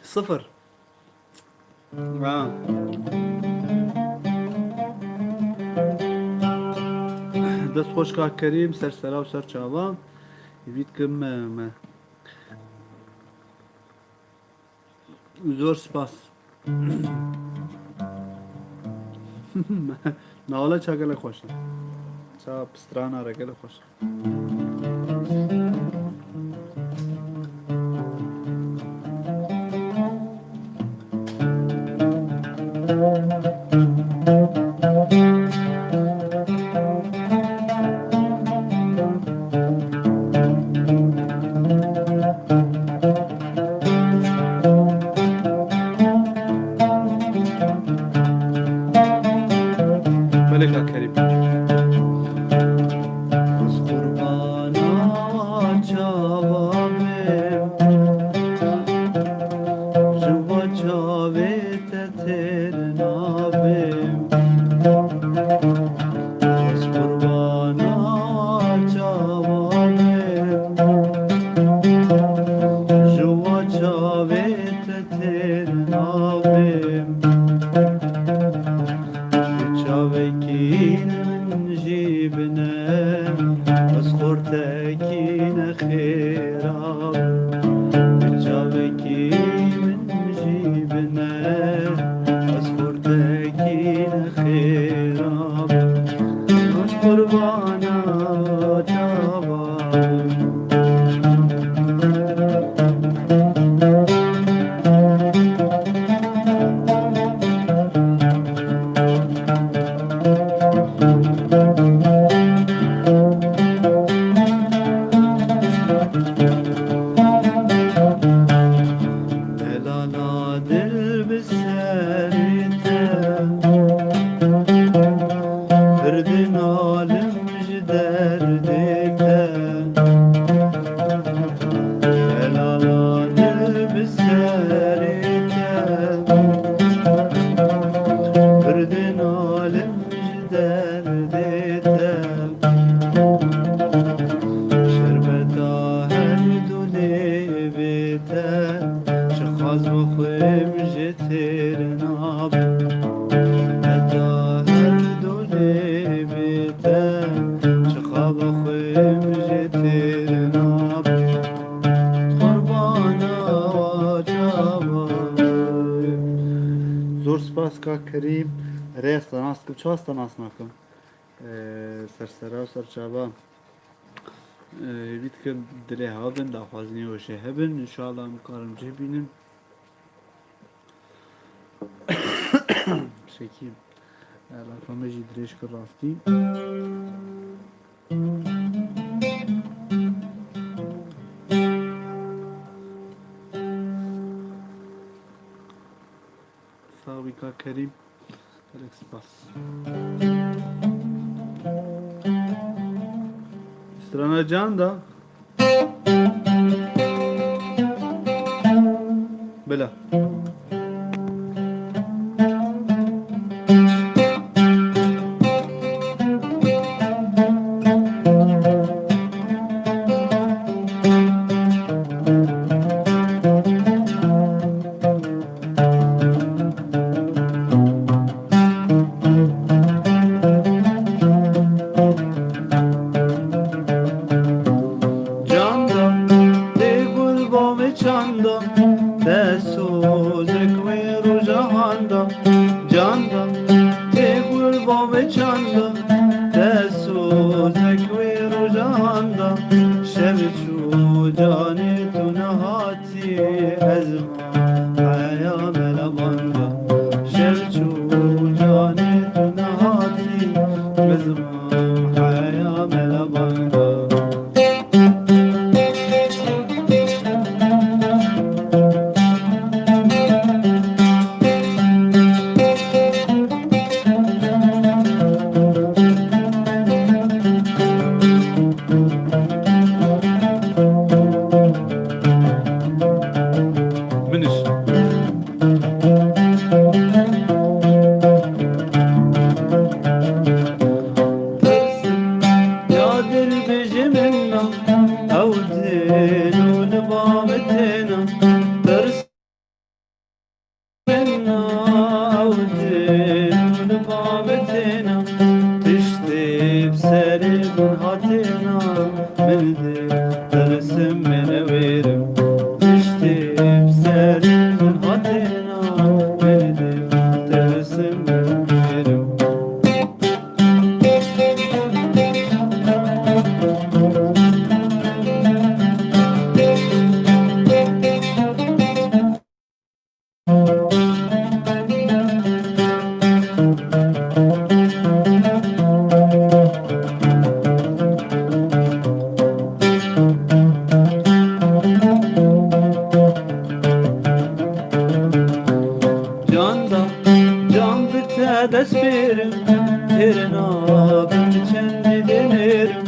صفر دست خوش که کریم سر سرا و سر چاوا یوید کم زور سپاس ناولا چا گله خوشه چا پسترانا را گله خوشه چه استناس نکن سرسرا و سرچابا بید که دلی ها بند آخوازنی و شه بند انشاءالله مکارم جه بینم شکیم الافامه جی دریش کر راستی ساوی که کریم Express. Strana Canda. Bela. بامتنا ودين بامتنا تشتي بسالب هاتنا من ذي ترسم من ويرم تشتي بسالب هاتنا من ذي ترسم من ويرم dest verim Terin abim kendi denerim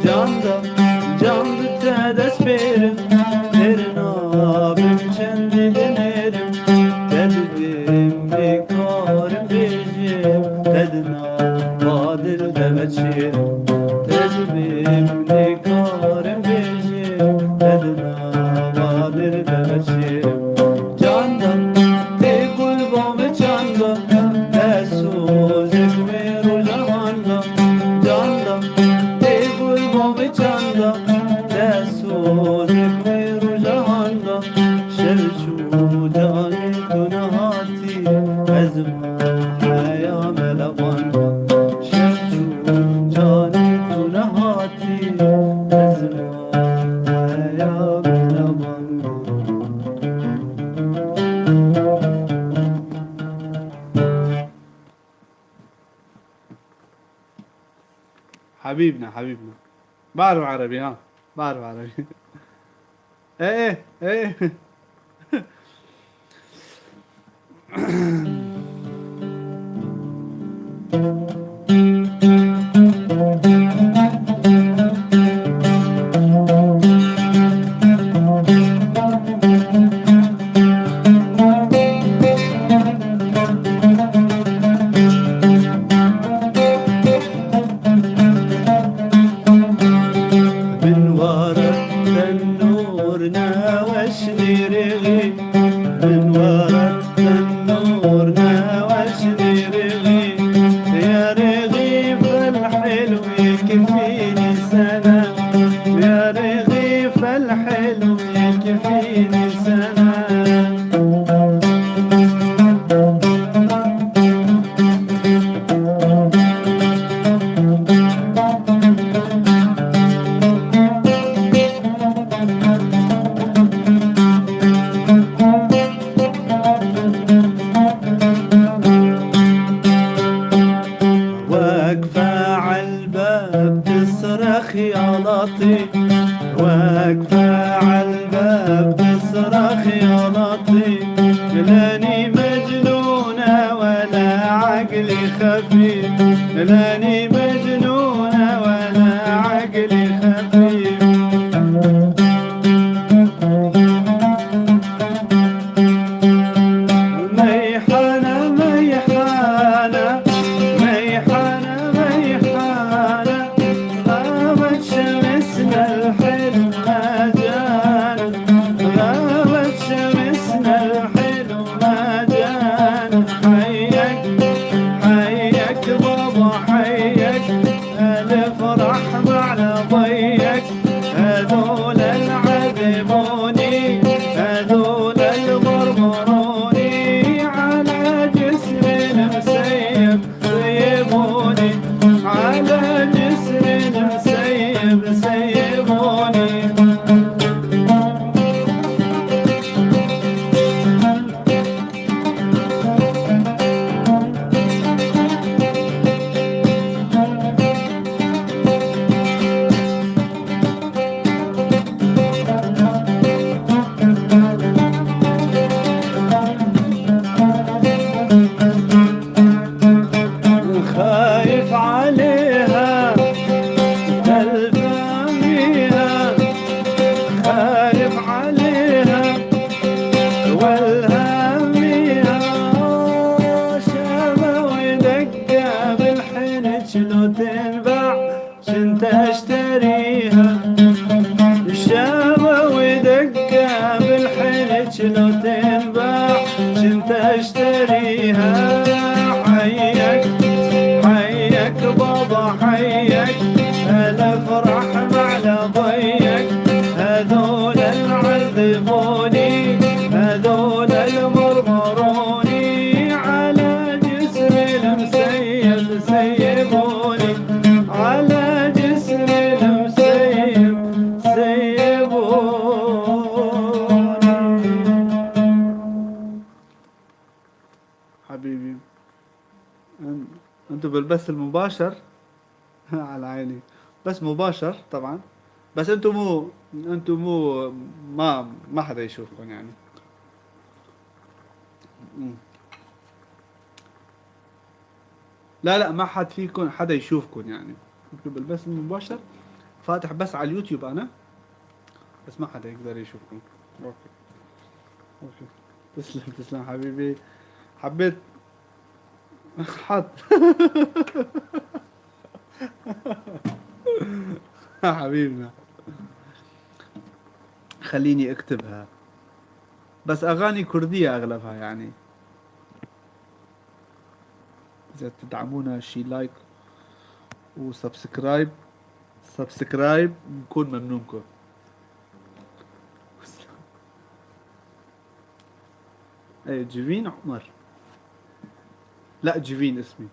Canda can bitte dest verim Terin abim kendi denerim Dedim bekarım bejim Dedina vadil deveçerim Dedim bekarım bejim Dedina vadil deveçerim Canda te kulbam canda حبيبنا بعرف عربي ها بعرف عربي ايه حيك بابا حيك تشتريها. حيك حيك بابا حيك، الافرح مع لضيك، هذول العذبوني هذول المرمروني، على جسر المسيب سيبوني، على جسر المسيب سيبوني. حبيبي انتوا بالبث المباشر على عيني، بس مباشر طبعا، بس انتوا مو ما حدا يشوفكم يعني. لا ما حد فيكم حدا يشوفكم يعني، انتوا بالبث المباشر فاتح بس على اليوتيوب انا، بس ما حدا يقدر يشوفكم. اوكي تسلم حبيبي، حبيت حط حبيبنا، خليني اكتبها، بس اغاني كردية اغلبها يعني. اذا تدعمونا شي لايك وسبسكرايب نكون ممنونكم. ايه جيفين عمر، لا جيفين اسمي.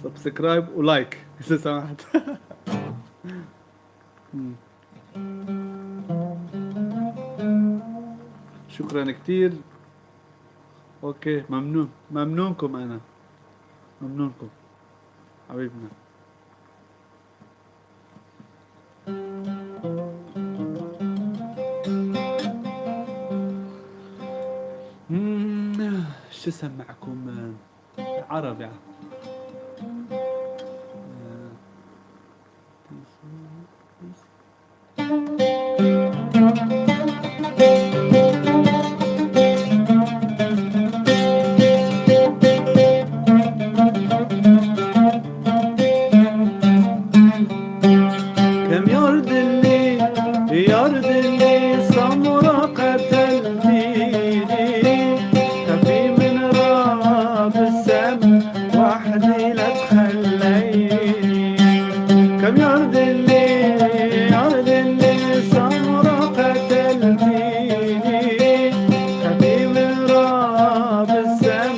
سبسكرايب ولايك اذا سمحت. شكرا كتير. اوكي ممنونكم، انا ممنونكم حبيبنا. شو سمعكم عربي؟ كم يرد اللي سمرة قتلتيني، خفي من راب السم وحدي لا تخليني. كم يرد اللي سمرة قتلتيني، خفي من راب السم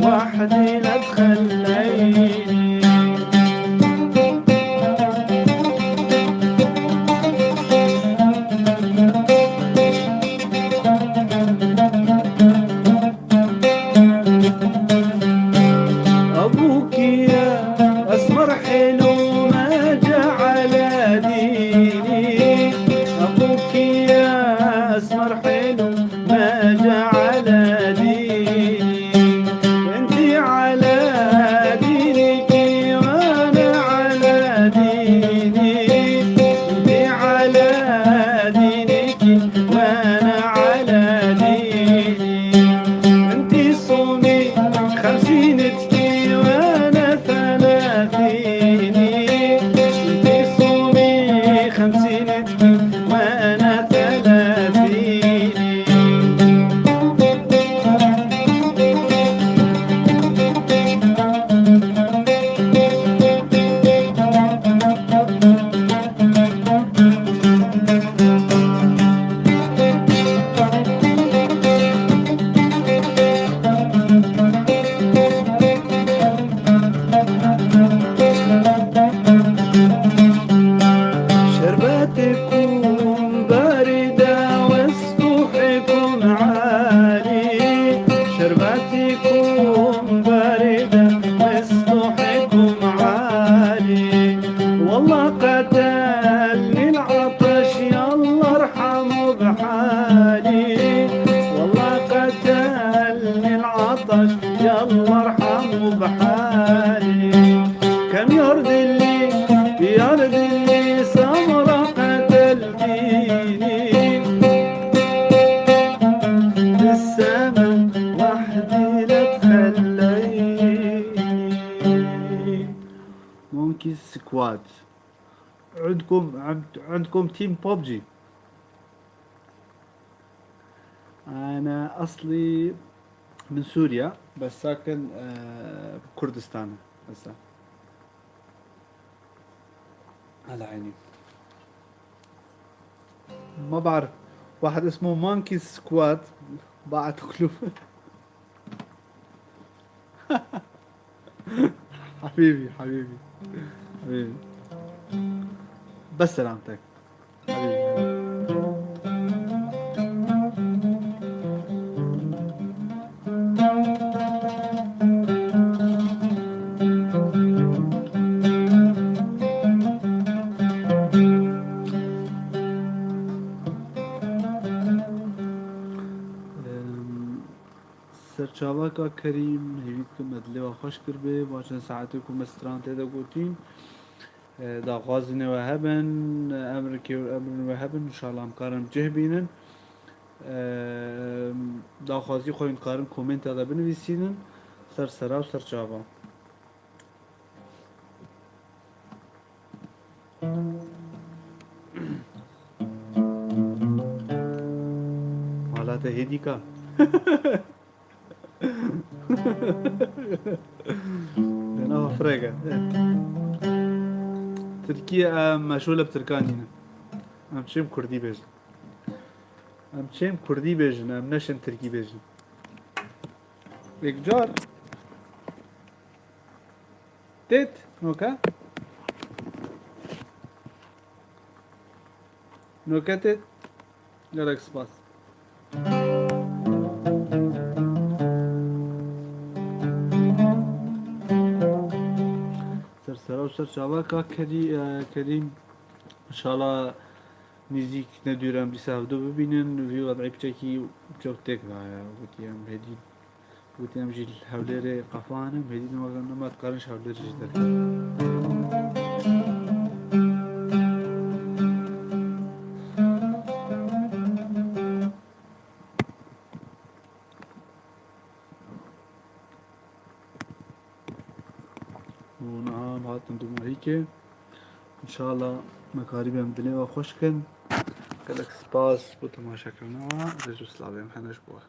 وحدي لا تخليني. أبوك يا أسمر حلو ما جعل ديني، أبوك يا أسمر حلو ما جعل ديني، أنتي على دينك وأنا على ديني، أنتي على دينك وأنا على ديني، أنتي صومي 50 وانا 30، انتي صومي 50 وانا 30. شرباتكم باردة وسطوحكم عالي، شرباتكم باردة وسطوحكم عالي، والله قتلني العطش يلا ارحموا بحالي، والله قتلني العطش يلا ارحموا بحالي. كم يرد اللي سمرة قتلتيني، بالسما وحدي لا تخليني. مونكي سكواد عندكم تيم ببجي. انا اصلي من سوريا بس ساكن بكردستان هسه. على عيني. ما بعرف واحد اسمه مانكي سكواد بعت كلوب. حبيبي حبيبي حبيبي بس سلامتك حبيبي. سرچاوکا کریم هیوید که مدلی و خوش کرده باشن ساعتی که مستران تیدا گوتین دا غازنه و هبن امریکی و امرن و هبن انشاءالله همکارم جه بینن دا غازی خوین کارن کومنت دا بنویسینن سر سرا و سرچاوا حالات هیدی که انا فريقة تركيا مشغولة بتركانينا ام شيم كردي بيجن ام شيم كردي بيجن ام نشن تركي بيجن جار تيت نوكا نوكا تيت لك سباس سر چاوکا کریم انشالله نزیک ندیرم بیسافدو ببینن وی وضعی بچکی بچوک تک بایا وتیم هدی وتیم جیل حوله قفانم هدی نمات قارنش حوله جدر ونعم هاتن دوما هيك ان شاء الله مكاري بهم دنيا خوش كن كلك سباس بو تماشا كرنا رجو سلابي محنش بوه